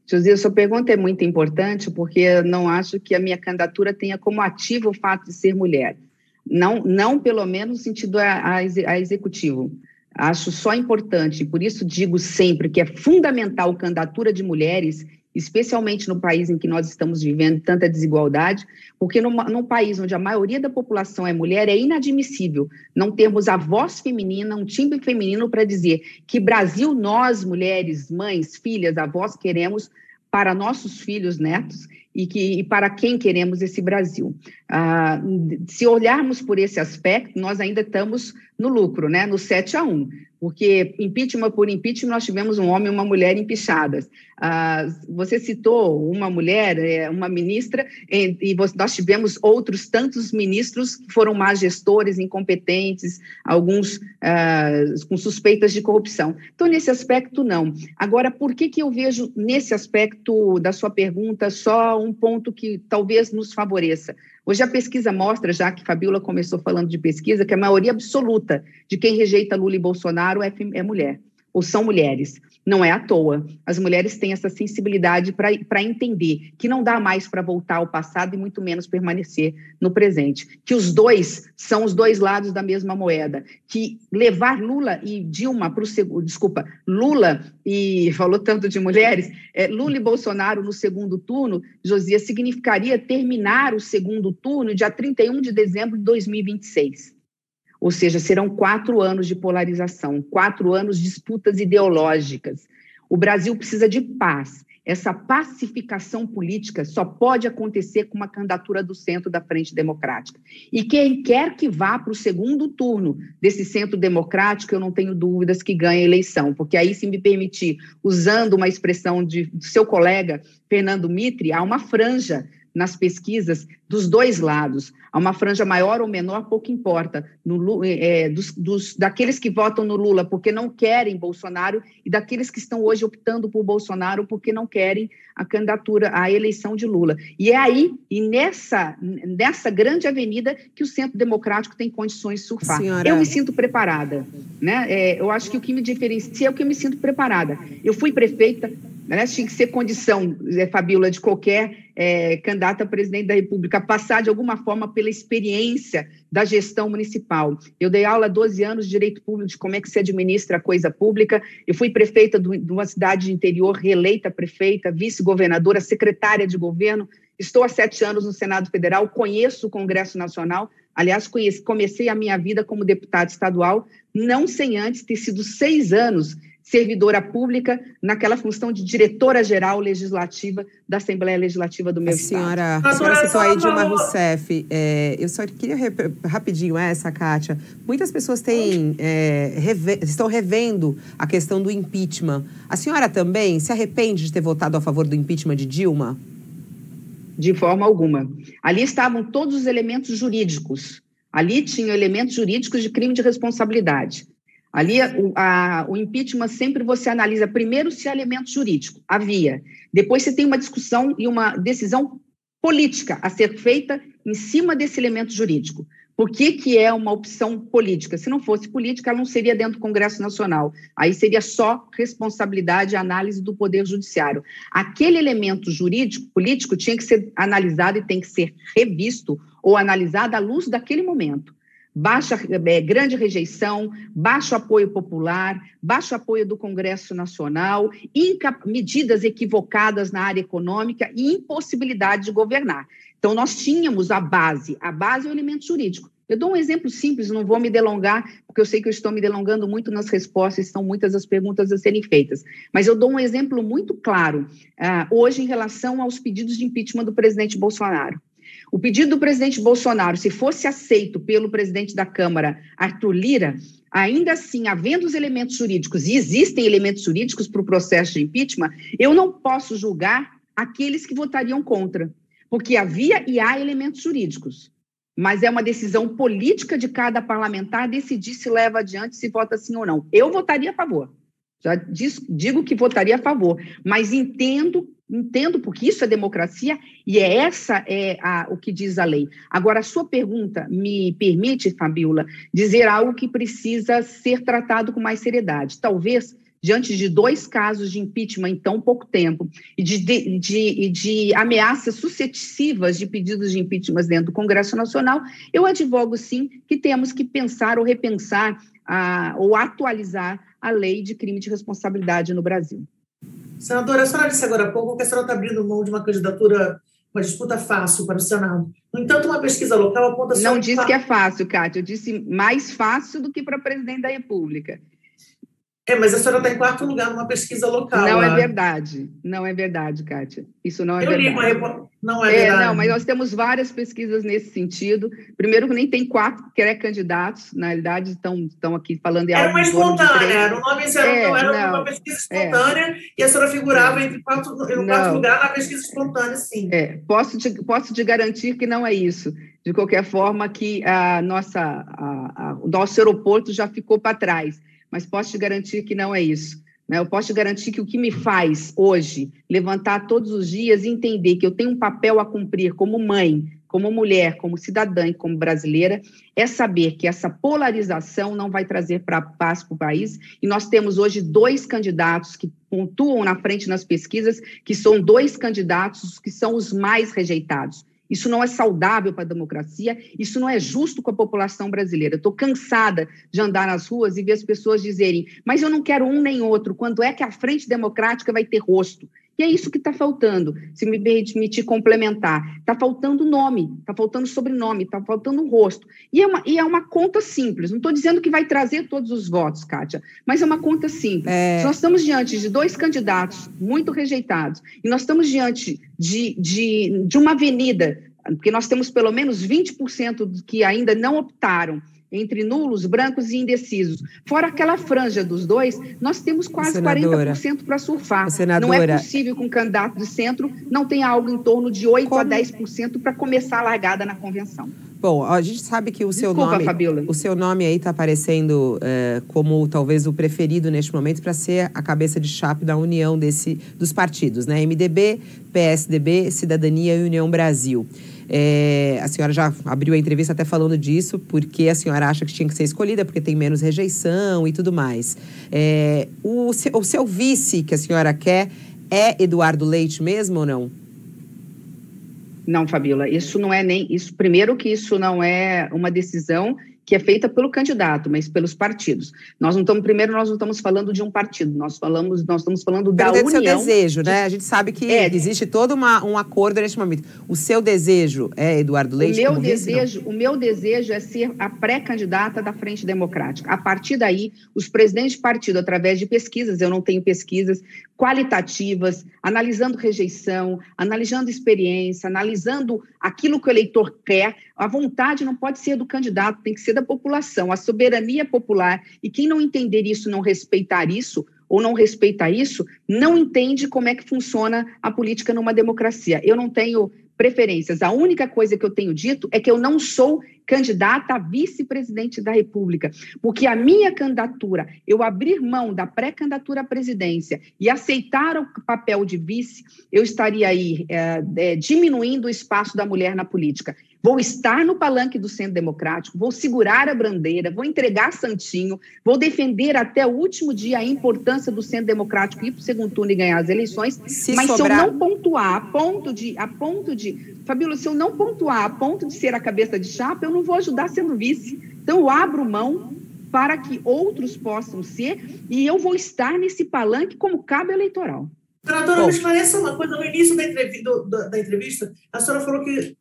José, sua pergunta é muito importante, porque eu não acho que a minha candidatura tenha como ativo o fato de ser mulher. Não pelo menos no sentido a executivo. Acho só importante, por isso digo sempre que é fundamental a candidatura de mulheres, especialmente no país em que nós estamos vivendo tanta desigualdade, porque num país onde a maioria da população é mulher, é inadmissível não termos a voz feminina, um timbre feminino para dizer que Brasil, nós, mulheres, mães, filhas, avós, queremos para nossos filhos, netos, e para quem queremos esse Brasil. Se olharmos por esse aspecto, nós ainda estamos no lucro, né? No 7-1, porque impeachment por impeachment nós tivemos um homem e uma mulher empichadas. Você citou uma mulher, uma ministra, e nós tivemos outros tantos ministros que foram má gestores, incompetentes, alguns com suspeitas de corrupção. Então, nesse aspecto, não. Agora, por que eu vejo nesse aspecto da sua pergunta só um ponto que talvez nos favoreça? Hoje a pesquisa mostra, já que Fabíola começou falando de pesquisa, que a maioria absoluta de quem rejeita Lula e Bolsonaro é mulher, ou são mulheres. Não é à toa. As mulheres têm essa sensibilidade para entender que não dá mais para voltar ao passado e muito menos permanecer no presente. Que os dois são os dois lados da mesma moeda. Que levar Lula e Dilma para o segundo... Desculpa, Lula e... Falou tanto de mulheres. Lula e Bolsonaro no segundo turno, Josias, significaria terminar o segundo turno dia 31 de dezembro de 2026. Ou seja, serão 4 anos de polarização, 4 anos de disputas ideológicas. O Brasil precisa de paz. Essa pacificação política só pode acontecer com uma candidatura do centro da Frente Democrática. E quem quer que vá para o segundo turno desse centro democrático, eu não tenho dúvidas que ganhe a eleição, porque aí, se me permitir, usando uma expressão do seu colega Fernando Mitre, há uma franja nas pesquisas dos dois lados. Há uma franja maior ou menor, pouco importa, daqueles que votam no Lula porque não querem Bolsonaro e daqueles que estão hoje optando por Bolsonaro porque não querem a candidatura, a eleição de Lula. E é aí, e nessa grande avenida, que o Centro Democrático tem condições de surfar. Senhora... Eu me sinto preparada, né? Eu acho que o que me diferencia é o que eu me sinto preparada. Eu fui prefeita, né? Tinha que ser condição, Fabíola, de qualquer candidata a presidente da República, passar de alguma forma pela experiência da gestão municipal. Eu dei aula há 12 anos de direito público, de como é que se administra a coisa pública. Eu fui prefeita de uma cidade de interior, reeleita prefeita, vice-governadora, secretária de governo. Estou há 7 anos no Senado Federal, conheço o Congresso Nacional. Aliás, comecei a minha vida como deputada estadual, não sem antes ter sido 6 anos servidora pública naquela função de diretora-geral legislativa da Assembleia Legislativa do meu estado. A senhora citou aí Dilma Rousseff. Eu só queria rapidinho Kátia. Muitas pessoas estão revendo a questão do impeachment. A senhora também se arrepende de ter votado a favor do impeachment de Dilma? De forma alguma. Ali estavam todos os elementos jurídicos. Ali tinham elementos jurídicos de crime de responsabilidade. Ali, o impeachment, sempre você analisa primeiro se há elemento jurídico. Havia. Depois você tem uma discussão e uma decisão política a ser feita em cima desse elemento jurídico. Por que é uma opção política? Se não fosse política, ela não seria dentro do Congresso Nacional. Aí seria só responsabilidade e análise do Poder Judiciário. Aquele elemento jurídico, político, tinha que ser analisado e tem que ser revisto ou analisado à luz daquele momento. Grande rejeição, baixo apoio popular, baixo apoio do Congresso Nacional, medidas equivocadas na área econômica e impossibilidade de governar. Então, nós tínhamos a base é o elemento jurídico. Eu dou um exemplo simples, não vou me delongar, porque eu sei que eu estou me delongando muito nas respostas, são muitas as perguntas a serem feitas. Mas eu dou um exemplo muito claro, hoje, em relação aos pedidos de impeachment do presidente Bolsonaro. O pedido do presidente Bolsonaro, se fosse aceito pelo presidente da Câmara, Arthur Lira, ainda assim, havendo os elementos jurídicos, e existem elementos jurídicos para o processo de impeachment, eu não posso julgar aqueles que votariam contra, porque havia e há elementos jurídicos, mas é uma decisão política de cada parlamentar decidir se leva adiante, se vota sim ou não. Eu votaria a favor, já digo que votaria a favor, mas entendo porque isso é democracia e o que diz a lei. Agora, a sua pergunta me permite, Fabíola, dizer algo que precisa ser tratado com mais seriedade. Talvez, diante de 2 casos de impeachment em tão pouco tempo e de ameaças sucessivas de pedidos de impeachment dentro do Congresso Nacional, eu advogo, sim, que temos que pensar ou repensar ou atualizar a lei de crime de responsabilidade no Brasil. Senadora, a senhora disse agora há pouco que a senhora está abrindo mão de uma candidatura, uma disputa fácil para o Senado. No entanto, uma pesquisa local aponta... Não disse que é fácil, Kátia, eu disse mais fácil do que para presidente da República. Mas a senhora está em 4º lugar numa pesquisa local. Não é verdade, Kátia. Isso não é verdade. Não é verdade. Não, mas nós temos várias pesquisas nesse sentido. Primeiro, que nem tem 4 pré-candidatos, na realidade, estão aqui falando... Era uma espontânea, era uma pesquisa espontânea, e a senhora figurava no 4º lugar na pesquisa espontânea, sim. Posso te garantir que não é isso. De qualquer forma, que o nosso aeroporto já ficou para trás. Mas posso te garantir que não é isso. Né? Eu posso te garantir que o que me faz hoje levantar todos os dias e entender que eu tenho um papel a cumprir como mãe, como mulher, como cidadã e como brasileira, é saber que essa polarização não vai trazer paz para o país. E nós temos hoje 2 candidatos que pontuam na frente nas pesquisas, que são 2 candidatos que são os mais rejeitados. Isso não é saudável para a democracia, isso não é justo com a população brasileira. Eu estou cansada de andar nas ruas e ver as pessoas dizerem, mas eu não quero um nem outro, quando é que a Frente Democrática vai ter rosto? E é isso que está faltando, se me permitir complementar. Está faltando nome, está faltando sobrenome, está faltando rosto. E é uma conta simples, não estou dizendo que vai trazer todos os votos, Kátia, mas é uma conta simples. Se nós estamos diante de 2 candidatos muito rejeitados, e nós estamos diante de uma avenida, porque nós temos pelo menos 20% que ainda não optaram, entre nulos, brancos e indecisos. Fora aquela franja dos 2, nós temos quase 40% para surfar. Não é possível que um candidato de centro não tenha algo em torno de 8% a 10% para começar a largada na convenção. Bom, a gente sabe que o seu nome aí está aparecendo como talvez o preferido neste momento para ser a cabeça de chapa da união dos partidos, né? MDB, PSDB, Cidadania e União Brasil. A senhora já abriu a entrevista até falando disso, porque a senhora acha que tinha que ser escolhida, porque tem menos rejeição e tudo mais. O seu vice que a senhora quer é Eduardo Leite mesmo ou não? Não, Fabíola, isso não é nem... Primeiro que isso não é uma decisão que é feita pelo candidato, mas pelos partidos. Nós não estamos falando de um partido, nós estamos falando da união... seu desejo, né? A gente sabe que existe todo um acordo neste momento. O seu desejo é Eduardo Leite? O meu desejo é ser a pré-candidata da Frente Democrática. A partir daí, os presidentes de partido, através de pesquisas, eu não tenho pesquisas qualitativas, analisando rejeição, analisando experiência, analisando aquilo que o eleitor quer, a vontade não pode ser do candidato, tem que ser da população, a soberania popular, e quem não entender isso, não respeitar isso, ou não respeita isso, não entende como é que funciona a política numa democracia. Eu não tenho preferências. A única coisa que eu tenho dito é que eu não sou candidata a vice-presidente da República, porque a minha candidatura, eu abrir mão da pré-candidatura à presidência e aceitar o papel de vice, eu estaria aí diminuindo o espaço da mulher na política. Vou estar no palanque do Centro Democrático, vou segurar a bandeira, vou entregar santinho, vou defender até o último dia a importância do Centro Democrático ir para o segundo turno e ganhar as eleições, se eu não pontuar a ponto de... Fabíola, se eu não pontuar a ponto de ser a cabeça de chapa, eu não vou ajudar sendo vice. Então, eu abro mão para que outros possam ser e eu vou estar nesse palanque como cabo eleitoral. Senadora, me esclareça uma coisa. No início da entrevista, a senhora falou que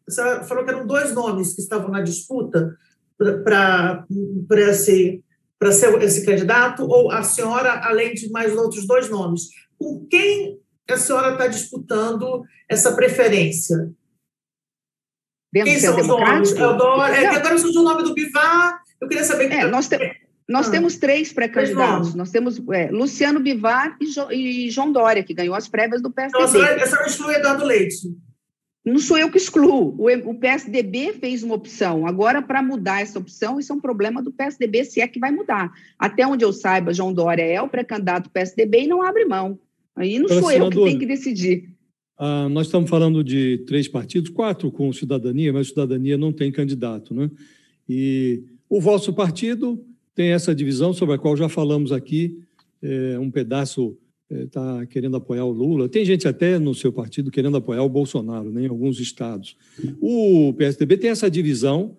eram 2 nomes que estavam na disputa para ser esse candidato, ou a senhora, além de mais outros 2 nomes. Com quem a senhora está disputando essa preferência? Quem são os nomes? Agora surgiu o nome do Bivar. Eu queria saber... Nós temos 3 pré-candidatos. Nós temos Luciano Bivar e João Dória, que ganhou as prévias do PSDB. Então, a senhora exclui Eduardo Leite. Não sou eu que excluo. O PSDB fez uma opção. Agora, para mudar essa opção, isso é um problema do PSDB, se é que vai mudar. Até onde eu saiba, João Dória é o pré-candidato do PSDB e não abre mão. Aí não sou eu que tenho que decidir. Nós estamos falando de 3 partidos, 4 com Cidadania, mas Cidadania não tem candidato, né? E o vosso partido tem essa divisão sobre a qual já falamos aqui, um pedaço está querendo apoiar o Lula. Tem gente até no seu partido querendo apoiar o Bolsonaro, né, em alguns estados. O PSDB tem essa divisão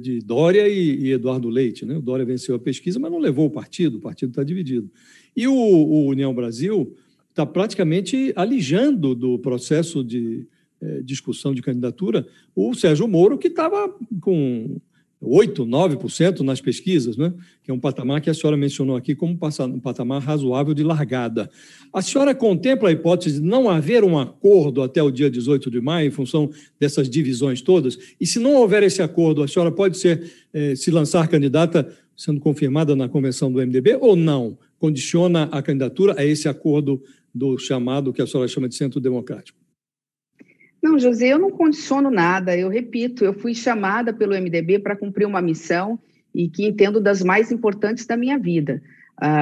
de Dória e Eduardo Leite, né? O Dória venceu a pesquisa, mas não levou o partido está dividido. E o União Brasil está praticamente alijando do processo de discussão de candidatura o Sérgio Moro, que estava com 8%, 9% nas pesquisas, né? Que é um patamar que a senhora mencionou aqui como um patamar razoável de largada. A senhora contempla a hipótese de não haver um acordo até o dia 18 de maio, em função dessas divisões todas? E se não houver esse acordo, a senhora pode se lançar candidata, sendo confirmada na convenção do MDB, ou não? Condiciona a candidatura a esse acordo do chamado, que a senhora chama de Centro Democrático? Não, José, eu não condiciono nada. Eu repito, eu fui chamada pelo MDB para cumprir uma missão e que entendo das mais importantes da minha vida.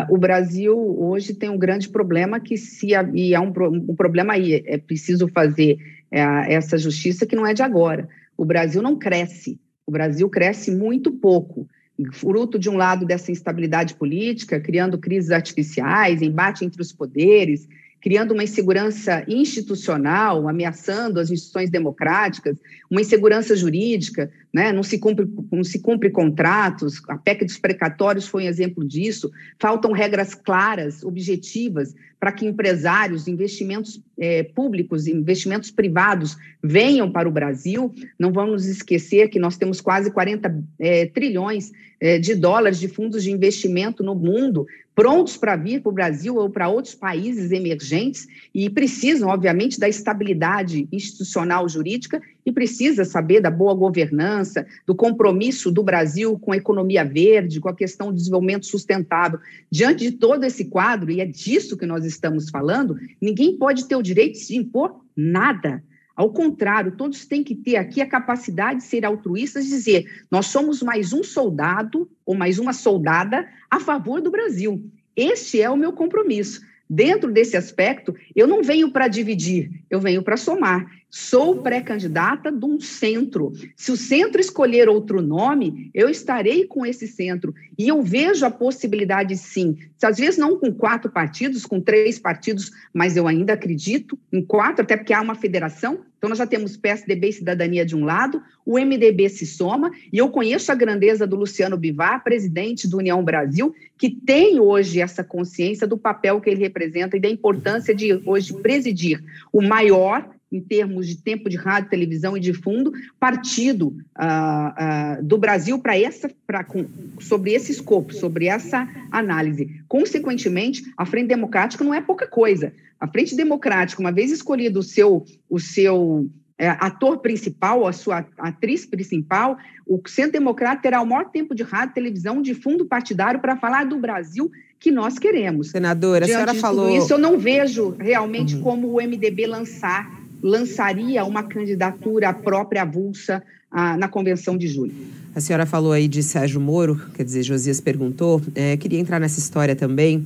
O Brasil hoje tem um grande problema e há um problema aí. É preciso fazer essa justiça que não é de agora. O Brasil não cresce. O Brasil cresce muito pouco. Fruto, de um lado, dessa instabilidade política, criando crises artificiais, embate entre os poderes, criando uma insegurança institucional, ameaçando as instituições democráticas, uma insegurança jurídica, né? Não se cumpre contratos, a PEC dos precatórios foi um exemplo disso, faltam regras claras, objetivas, para que empresários, investimentos públicos, investimentos privados venham para o Brasil. Não vamos esquecer que nós temos quase 40 trilhões de dólares de fundos de investimento no mundo, prontos para vir para o Brasil ou para outros países emergentes, e precisam, obviamente, da estabilidade institucional jurídica e precisa saber da boa governança, do compromisso do Brasil com a economia verde, com a questão do desenvolvimento sustentável. Diante de todo esse quadro, e é disso que nós estamos falando, ninguém pode ter o direito de impor nada. Ao contrário, todos têm que ter aqui a capacidade de ser altruístas, dizer, nós somos mais um soldado ou mais uma soldada a favor do Brasil. Este é o meu compromisso. Dentro desse aspecto, eu não venho para dividir, eu venho para somar. Sou pré-candidata de um centro. Se o centro escolher outro nome, eu estarei com esse centro. E eu vejo a possibilidade, sim, às vezes não com 4 partidos, com 3 partidos, mas eu ainda acredito em 4, até porque há uma federação. Então, nós já temos PSDB e Cidadania de um lado, o MDB se soma, e eu conheço a grandeza do Luciano Bivar, presidente do União Brasil, que tem hoje essa consciência do papel que ele representa e da importância de hoje presidir o maior, em termos de tempo de rádio, televisão e de fundo, partido do Brasil sobre esse escopo, sobre essa análise. Consequentemente, a Frente Democrática não é pouca coisa. A Frente Democrática, uma vez escolhido o seu ator principal, a sua atriz principal, o Centro Democrático terá o maior tempo de rádio, televisão, de fundo partidário para falar do Brasil que nós queremos. Senadora, a senhora falou... Isso eu não vejo realmente como o MDB lançaria uma candidatura própria avulsa na convenção de julho. A senhora falou aí de Sérgio Moro, quer dizer, Josias perguntou, queria entrar nessa história também,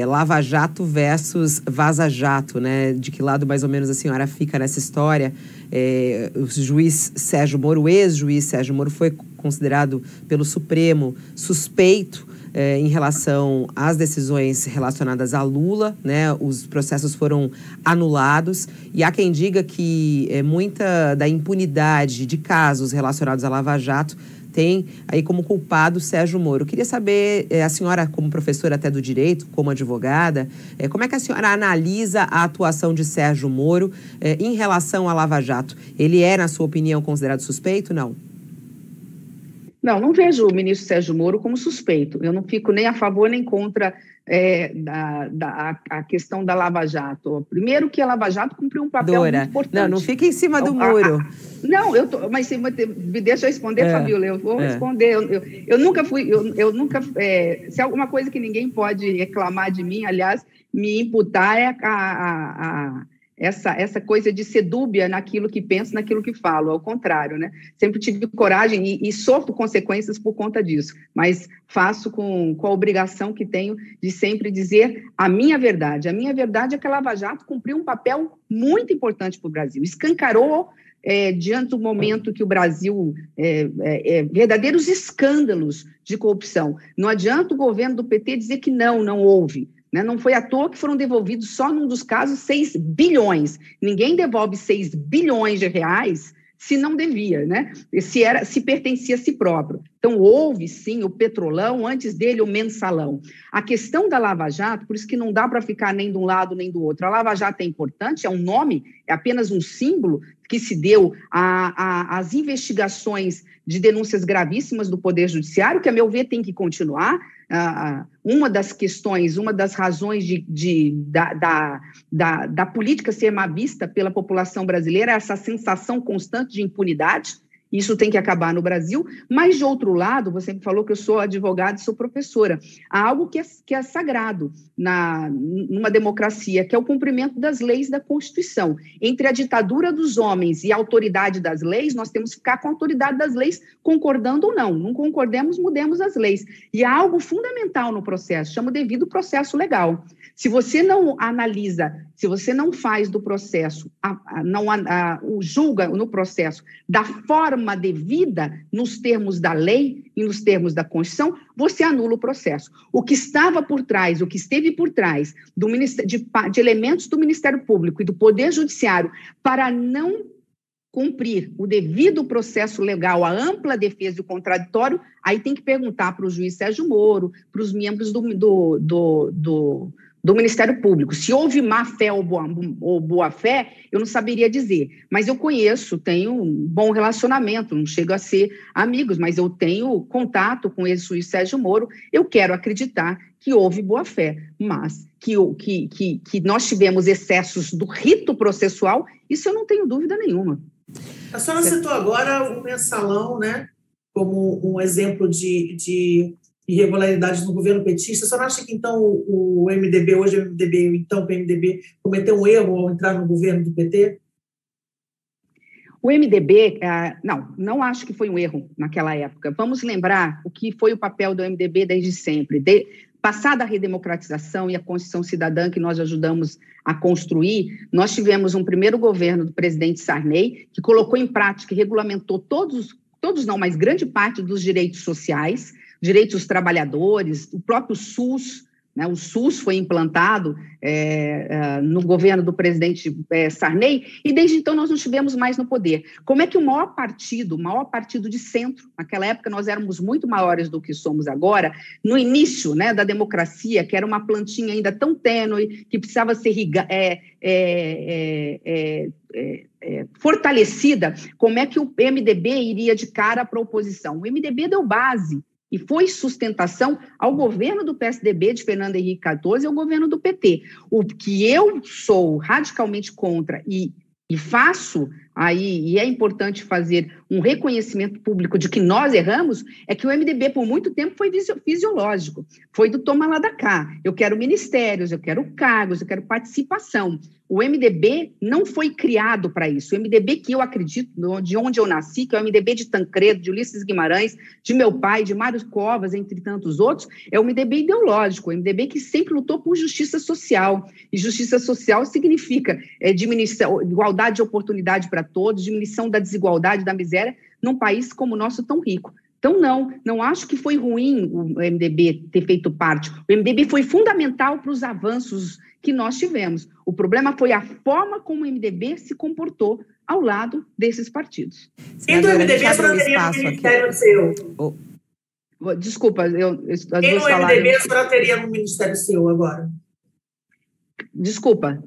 Lava Jato versus Vaza Jato, né? De que lado mais ou menos a senhora fica nessa história? O juiz Sérgio Moro, o ex-juiz Sérgio Moro, foi considerado pelo Supremo suspeito em relação às decisões relacionadas a Lula, né? Os processos foram anulados e há quem diga que muita da impunidade de casos relacionados a Lava Jato tem aí como culpado Sérgio Moro. Eu queria saber, a senhora como professora até do direito, como advogada, como é que a senhora analisa a atuação de Sérgio Moro em relação a Lava Jato? Ele é, na sua opinião, considerado suspeito, não? Não vejo o ministro Sérgio Moro como suspeito. Eu não fico nem a favor nem contra a questão da Lava Jato. Primeiro que a Lava Jato cumpriu um papel muito importante. Não fica em cima do muro. Mas me deixa eu responder, Fabíola, eu vou responder. Eu nunca fui, se alguma coisa que ninguém pode reclamar de mim, aliás, me imputar essa coisa de ser dúbia naquilo que penso, naquilo que falo, ao contrário, né? Sempre tive coragem e sofro consequências por conta disso, mas faço com a obrigação que tenho de sempre dizer a minha verdade. A minha verdade é que a Lava Jato cumpriu um papel muito importante para o Brasil, escancarou diante do momento que o Brasil verdadeiros escândalos de corrupção. Não adianta o governo do PT dizer que não houve. Não foi à toa que foram devolvidos só num dos casos 6 bilhões. Ninguém devolve 6 bilhões de reais se não devia, né? Se pertencia a si próprio. Então, houve, sim, o Petrolão, antes dele o Mensalão. A questão da Lava Jato, por isso que não dá para ficar nem de um lado nem do outro. A Lava Jato é importante, é um nome, é apenas um símbolo que se deu às investigações de denúncias gravíssimas do Poder Judiciário, que, a meu ver, tem que continuar. Uma das questões, uma das razões da política ser má vista pela população brasileira é essa sensação constante de impunidade. Isso tem que acabar no Brasil, mas, de outro lado, você me falou que eu sou advogada e sou professora. Há algo que é sagrado numa democracia, que é o cumprimento das leis da Constituição. Entre a ditadura dos homens e a autoridade das leis, nós temos que ficar com a autoridade das leis, concordando ou não. Não concordemos, mudemos as leis. E há algo fundamental no processo, chama o devido processo legal. Se você não analisa, se você não faz do processo, julga no processo da forma devida, nos termos da lei e nos termos da Constituição, você anula o processo. O que estava por trás, o que esteve por trás de elementos do Ministério Público e do Poder Judiciário para não cumprir o devido processo legal, a ampla defesa e o contraditório, aí tem que perguntar para o juiz Sérgio Moro, para os membros do Ministério Público. Se houve má-fé ou boa-fé, eu não saberia dizer. Mas eu conheço, tenho um bom relacionamento, não chego a ser amigos, mas eu tenho contato com esse juiz Sérgio Moro. Eu quero acreditar que houve boa-fé, mas que nós tivemos excessos do rito processual, isso eu não tenho dúvida nenhuma. A senhora citou agora o Mensalão, né, como um exemplo de irregularidades no governo petista. A senhora acha que, então, o MDB, hoje o MDB, então o PMDB, cometeu um erro ao entrar no governo do PT? O MDB, não acho que foi um erro naquela época. Vamos lembrar o que foi o papel do MDB desde sempre. Passada a redemocratização e a Constituição Cidadã que nós ajudamos a construir, nós tivemos um primeiro governo do presidente Sarney, que colocou em prática e regulamentou todos não, mas grande parte dos direitos sociais, direitos dos trabalhadores, o próprio SUS, né? O SUS foi implantado no governo do presidente Sarney, e desde então nós não estivemos mais no poder. Como é que o maior partido de centro, naquela época nós éramos muito maiores do que somos agora, no início, né, da democracia, que era uma plantinha ainda tão tênue, que precisava ser fortalecida, como é que o MDB iria de cara para a oposição? O MDB deu base e foi sustentação ao governo do PSDB de Fernando Henrique Cardoso e ao governo do PT. O que eu sou radicalmente contra e faço aí, e é importante fazer um reconhecimento público de que nós erramos, é que o MDB por muito tempo foi fisiológico, foi do toma lá da cá. Eu quero ministérios, eu quero cargos, eu quero participação. O MDB não foi criado para isso. O MDB que eu acredito, de onde eu nasci, que é o MDB de Tancredo, de Ulisses Guimarães, de meu pai, de Mário Covas, entre tantos outros, é o MDB ideológico, o MDB que sempre lutou por justiça social. E justiça social significa igualdade de oportunidade para todos, diminuição da desigualdade, da miséria, num país como o nosso tão rico. Então, não acho que foi ruim o MDB ter feito parte. O MDB foi fundamental para os avanços que nós tivemos. O problema foi a forma como o MDB se comportou ao lado desses partidos. E do MDB, a senhora teria no ministério seu? Desculpa, Quem no MDB a senhora teria no ministério seu agora? Desculpa.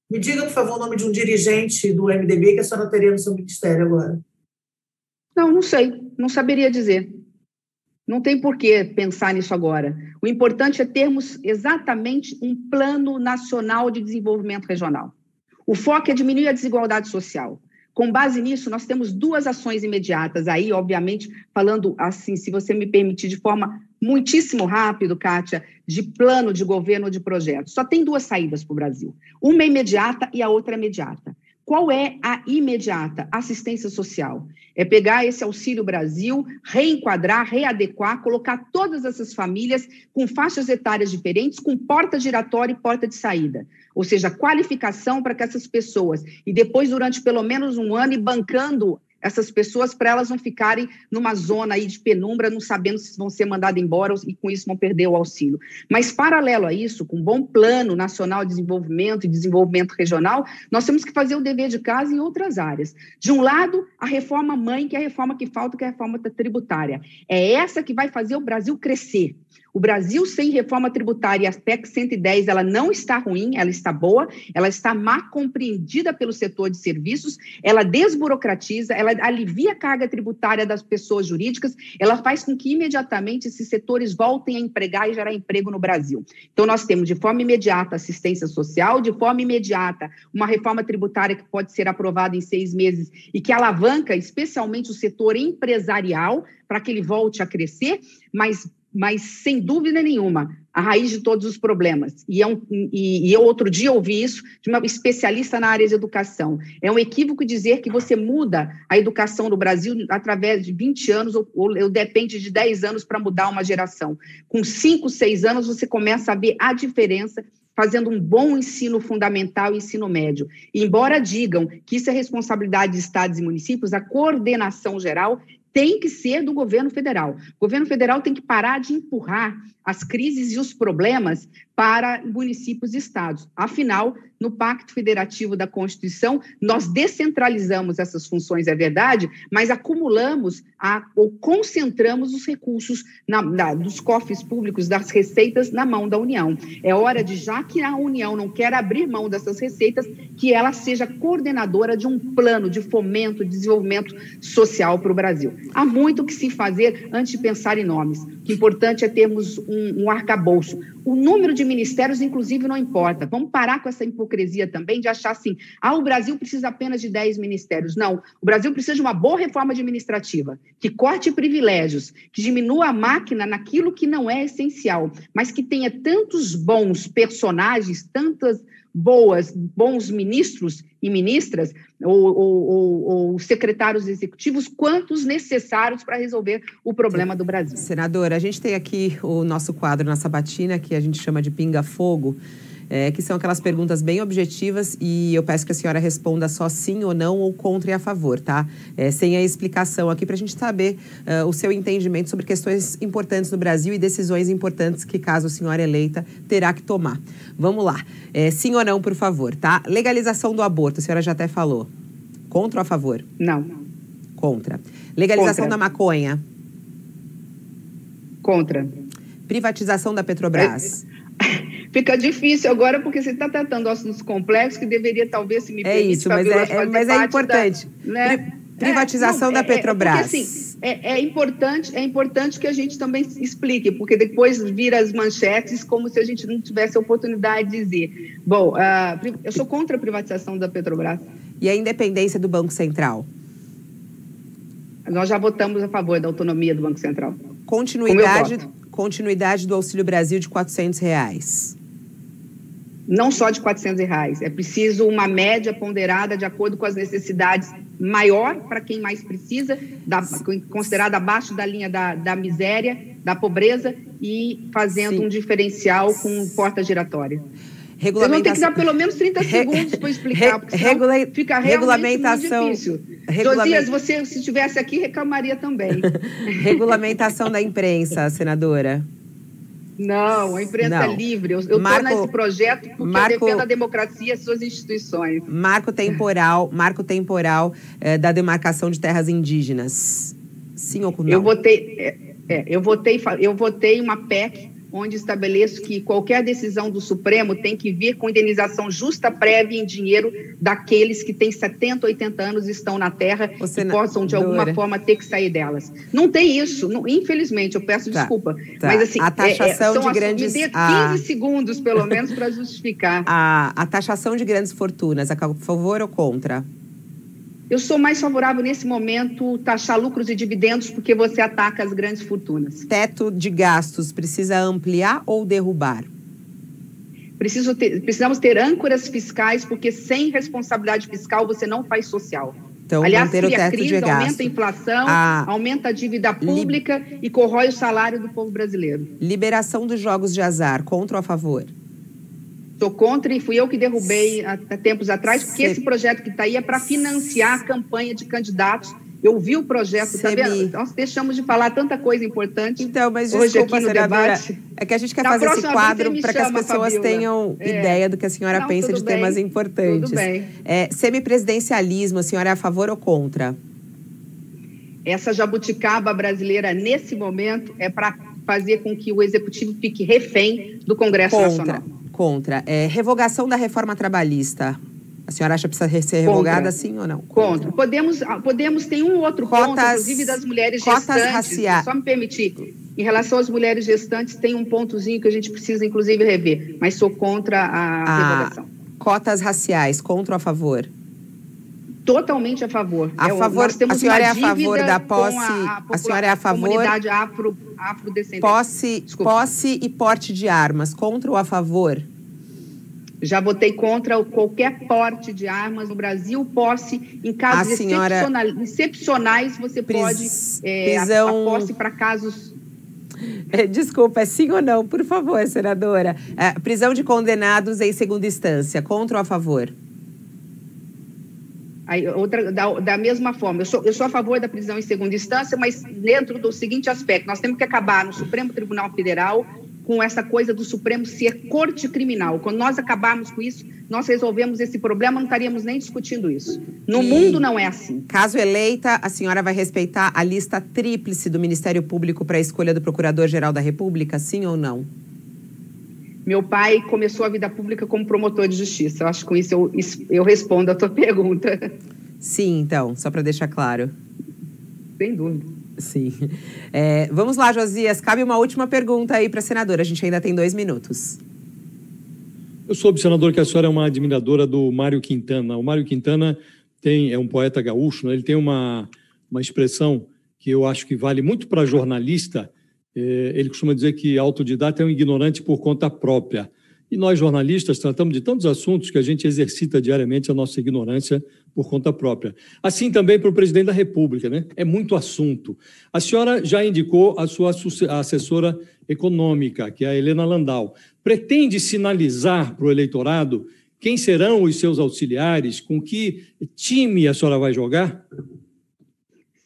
Me diga, por favor, o nome de um dirigente do MDB que a senhora teria no seu ministério agora. Não sei, não saberia dizer. Não tem por que pensar nisso agora. O importante é termos exatamente um plano nacional de desenvolvimento regional. O foco é diminuir a desigualdade social. Com base nisso, nós temos 2 ações imediatas. Aí, obviamente, falando assim, se você me permitir, de forma muitíssimo rápida, Kátia, de plano de governo, de projeto. Só tem 2 saídas para o Brasil. Uma é imediata e a outra é imediata. Qual é a imediata? Assistência social. É pegar esse Auxílio Brasil, reenquadrar, readequar, colocar todas essas famílias com faixas etárias diferentes, com porta giratória e porta de saída. Ou seja, qualificação para que essas pessoas, e depois durante pelo menos um ano, e bancando essas pessoas para elas não ficarem numa zona aí de penumbra, não sabendo se vão ser mandadas embora e com isso vão perder o auxílio. Mas, paralelo a isso, com um bom plano nacional de desenvolvimento e desenvolvimento regional, nós temos que fazer o dever de casa em outras áreas. De um lado, a reforma mãe, que é a reforma que falta, que é a reforma tributária. É essa que vai fazer o Brasil crescer. O Brasil sem reforma tributária, a PEC 110, ela não está ruim, ela está boa, ela está mal compreendida pelo setor de serviços, ela desburocratiza, ela alivia a carga tributária das pessoas jurídicas, ela faz com que imediatamente esses setores voltem a empregar e gerar emprego no Brasil. Então, nós temos de forma imediata assistência social, de forma imediata uma reforma tributária que pode ser aprovada em 6 meses e que alavanca especialmente o setor empresarial para que ele volte a crescer, mas sem dúvida nenhuma, a raiz de todos os problemas. E eu outro dia ouvi isso de uma especialista na área de educação. É um equívoco dizer que você muda a educação no Brasil através de 20 anos ou depende de 10 anos para mudar uma geração. Com 5, 6 anos, você começa a ver a diferença fazendo um bom ensino fundamental e ensino médio. E, embora digam que isso é responsabilidade de estados e municípios, a coordenação geral tem que ser do governo federal. O governo federal tem que parar de empurrar as crises e os problemas para municípios e estados. Afinal, no Pacto Federativo da Constituição, nós descentralizamos essas funções, é verdade, mas acumulamos ou concentramos os recursos dos cofres públicos, das receitas, na mão da União. É hora de, já que a União não quer abrir mão dessas receitas, que ela seja coordenadora de um plano de fomento, de desenvolvimento social para o Brasil. Há muito que se fazer antes de pensar em nomes. O que é importante é termos um arcabouço. O número de ministérios, inclusive, não importa. Vamos parar com essa hipocrisia também de achar assim, o Brasil precisa apenas de 10 ministérios. Não, o Brasil precisa de uma boa reforma administrativa, que corte privilégios, que diminua a máquina naquilo que não é essencial, mas que tenha tantos bons personagens, tantas bons ministros e ministras ou secretários executivos, quantos necessários para resolver o problema do Brasil. Senadora, a gente tem aqui o nosso quadro na Sabatina, que a gente chama de Pinga-Fogo, que são aquelas perguntas bem objetivas e eu peço que a senhora responda só sim ou não ou contra e a favor, tá? Sem a explicação aqui, para a gente saber o seu entendimento sobre questões importantes no Brasil e decisões importantes que, caso a senhora eleita, terá que tomar. Vamos lá. Sim ou não, por favor, tá? Legalização do aborto, a senhora já até falou. Contra ou a favor? Não. Contra. Legalização Contra. da maconha? Contra. Privatização da Petrobras? Fica difícil agora, porque você está tratando assuntos complexos que deveria, talvez, se me permitir... Isso, mas é importante. Privatização da Petrobras. Porque, assim, é importante que a gente também explique, porque depois vira as manchetes como se a gente não tivesse a oportunidade de dizer. Bom, eu sou contra a privatização da Petrobras. E a independência do Banco Central? Nós já votamos a favor da autonomia do Banco Central. Continuidade do Auxílio Brasil de R$400. Não só de R$400. É preciso uma média ponderada de acordo com as necessidades maior para quem mais precisa, considerada abaixo da linha da miséria, da pobreza, e fazendo um diferencial com porta giratória. Eu vou ter que dar pelo menos 30 segundos para explicar, porque senão fica realmente muito difícil. Josias, você, se estivesse aqui, reclamaria também. Regulamentação da imprensa, senadora. Não, a imprensa é livre. Eu estou nesse projeto porque eu defendo a democracia e as suas instituições. Marco temporal da demarcação de terras indígenas. Sim ou não? Eu votei uma PEC onde estabeleço que qualquer decisão do Supremo tem que vir com indenização justa, prévia em dinheiro daqueles que têm 70, 80 anos e estão na terra e possam, de alguma forma, ter que sair delas. Não tem isso, não, infelizmente, eu peço desculpa. Mas, assim, a taxação de grandes... Me dê 15 segundos, pelo menos, para justificar. A taxação de grandes fortunas, a favor ou contra? Eu sou mais favorável, nesse momento, taxar lucros e dividendos, porque você ataca as grandes fortunas. Teto de gastos, precisa ampliar ou derrubar? Precisamos ter âncoras fiscais, porque sem responsabilidade fiscal você não faz social. Então, aliás, manter o teto crise, de gasto. aumenta a inflação, aumenta a dívida pública e corrói o salário do povo brasileiro. Liberação dos jogos de azar, contra ou a favor? Sou contra e fui eu que derrubei há tempos atrás, porque esse projeto que está aí é para financiar a campanha de candidatos. Eu vi o projeto, tá vendo? Nós deixamos de falar tanta coisa importante. Então, mas hoje aqui no debate. É que a gente quer fazer esse quadro para que as pessoas tenham ideia do que a senhora pensa de temas importantes. Tudo bem. Semipresidencialismo, a senhora é a favor ou contra? Essa jabuticaba brasileira, nesse momento, é para fazer com que o Executivo fique refém do Congresso Nacional. Contra. Revogação da reforma trabalhista. A senhora acha que precisa ser revogada, sim ou não? Contra. Podemos ter um outro ponto, inclusive das mulheres gestantes. Raciais. Só me permitir. Em relação às mulheres gestantes, tem um pontozinho que a gente precisa, inclusive, rever. Mas sou contra a revogação. Cotas raciais, contra ou a favor? Totalmente a favor. A favor. Nós temos a senhora é a uma favor da posse? A senhora é a favor? Comunidade afrodescendente. Posse e porte de armas, contra ou a favor? Já votei contra qualquer porte de armas no Brasil. Posse, em casos excepcionais, você pode a posse para casos... Desculpa, é sim ou não, por favor, senadora. Prisão de condenados em segunda instância, contra ou a favor? Aí, da mesma forma, eu sou a favor da prisão em segunda instância, mas dentro do seguinte aspecto: nós temos que acabar no Supremo Tribunal Federal com essa coisa do Supremo ser corte criminal. Quando nós acabarmos com isso, nós resolvemos esse problema, não estaríamos nem discutindo isso. No mundo não é assim. Caso eleita, a senhora vai respeitar a lista tríplice do Ministério Público para a escolha do Procurador-Geral da República, sim ou não? Meu pai começou a vida pública como promotor de justiça. Eu acho que com isso eu respondo a tua pergunta. Sim, então, só para deixar claro. Sem dúvida. Sim. Vamos lá, Josias. Cabe uma última pergunta aí para a senadora. A gente ainda tem 2 minutos. Eu soube, senador, que a senhora é uma admiradora do Mário Quintana. O Mário Quintana é um poeta gaúcho, né? Ele tem uma expressão que eu acho que vale muito para jornalista. Ele costuma dizer que autodidata é um ignorante por conta própria. E nós, jornalistas, tratamos de tantos assuntos que a gente exercita diariamente a nossa ignorância por conta própria. Assim também para o presidente da República, né? É muito assunto. A senhora já indicou a sua assessora econômica, que é a Helena Landau. Pretende sinalizar para o eleitorado quem serão os seus auxiliares, com que time a senhora vai jogar?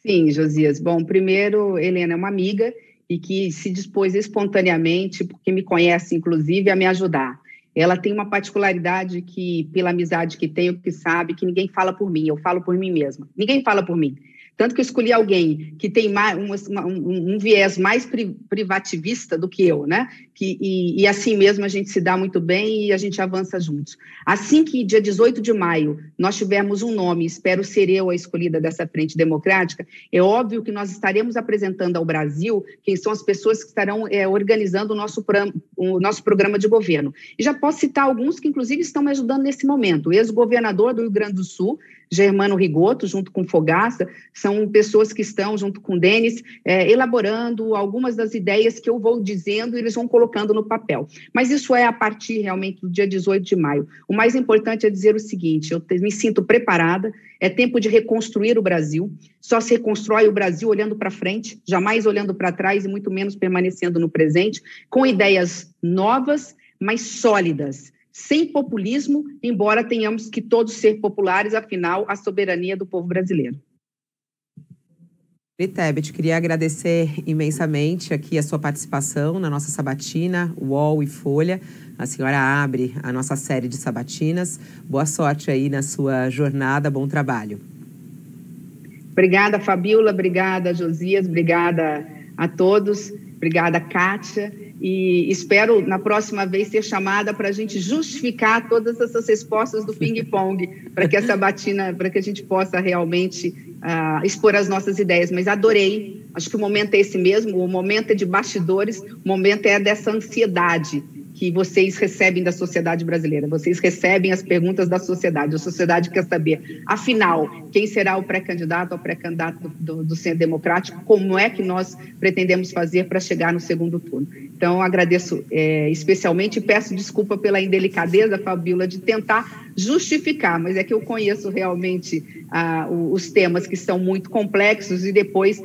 Sim, Josias. Bom, primeiro, Helena é uma amiga e que se dispôs espontaneamente, porque me conhece, inclusive, a me ajudar. Ela tem uma particularidade que, pela amizade que tenho, que sabe que ninguém fala por mim, eu falo por mim mesma. Ninguém fala por mim. Tanto que eu escolhi alguém que tem um viés mais privativista do que eu, né? E assim mesmo a gente se dá muito bem e a gente avança juntos. Assim que, dia 18 de maio, nós tivermos um nome, espero ser eu a escolhida dessa frente democrática, é óbvio que nós estaremos apresentando ao Brasil quem são as pessoas que estarão organizando o nosso programa de governo. E já posso citar alguns que, inclusive, estão me ajudando nesse momento. O ex-governador do Rio Grande do Sul, Germano Rigoto, junto com Fogaça, são pessoas que estão, junto com o Denis, elaborando algumas das ideias que eu vou dizendo e eles vão colocando no papel. Mas isso é a partir, realmente, do dia 18 de maio. O mais importante é dizer o seguinte: eu me sinto preparada, é tempo de reconstruir o Brasil, só se reconstrói o Brasil olhando para frente, jamais olhando para trás e muito menos permanecendo no presente, com ideias novas, mas sólidas, sem populismo, embora tenhamos que todos ser populares, afinal, a soberania do povo brasileiro. Tebet, queria agradecer imensamente aqui a sua participação na nossa sabatina, UOL e Folha. A senhora abre a nossa série de sabatinas. Boa sorte aí na sua jornada, bom trabalho. Obrigada, Fabíola, obrigada, Josias, obrigada a todos, obrigada, Kátia. e espero, na próxima vez, ser chamada para a gente justificar todas essas respostas do ping-pong, para que essa batina, para que a gente possa realmente expor as nossas ideias. Mas adorei, acho que o momento é esse mesmo, o momento é de bastidores, o momento é dessa ansiedade que vocês recebem da sociedade brasileira, vocês recebem as perguntas da sociedade, a sociedade quer saber, afinal, quem será o pré-candidato ao pré-candidato do Centro Democrático, como é que nós pretendemos fazer para chegar no segundo turno. Então, agradeço especialmente e peço desculpa pela indelicadeza, Fabíola, de tentar justificar, mas é que eu conheço realmente os temas que são muito complexos e depois,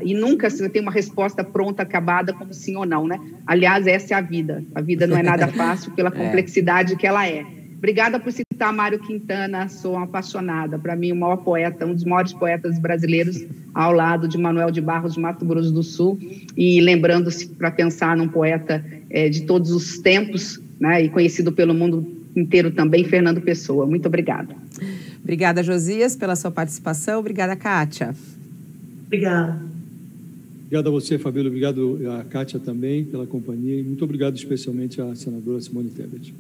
e nunca se tem uma resposta pronta, acabada, como sim ou não, né? Aliás, essa é a vida não é nada fácil pela complexidade que ela é. Obrigada por citar Mário Quintana, sou uma apaixonada, para mim o maior poeta, um dos maiores poetas brasileiros, ao lado de Manuel de Barros, de Mato Grosso do Sul, e lembrando-se para pensar num poeta de todos os tempos, né, e conhecido pelo mundo inteiro também, Fernando Pessoa. Muito obrigada. Obrigada, Josias, pela sua participação. Obrigada, Kátia. Obrigada. Obrigado a você, Fabíola. Obrigado a Kátia também pela companhia. E muito obrigado especialmente à senadora Simone Tebet.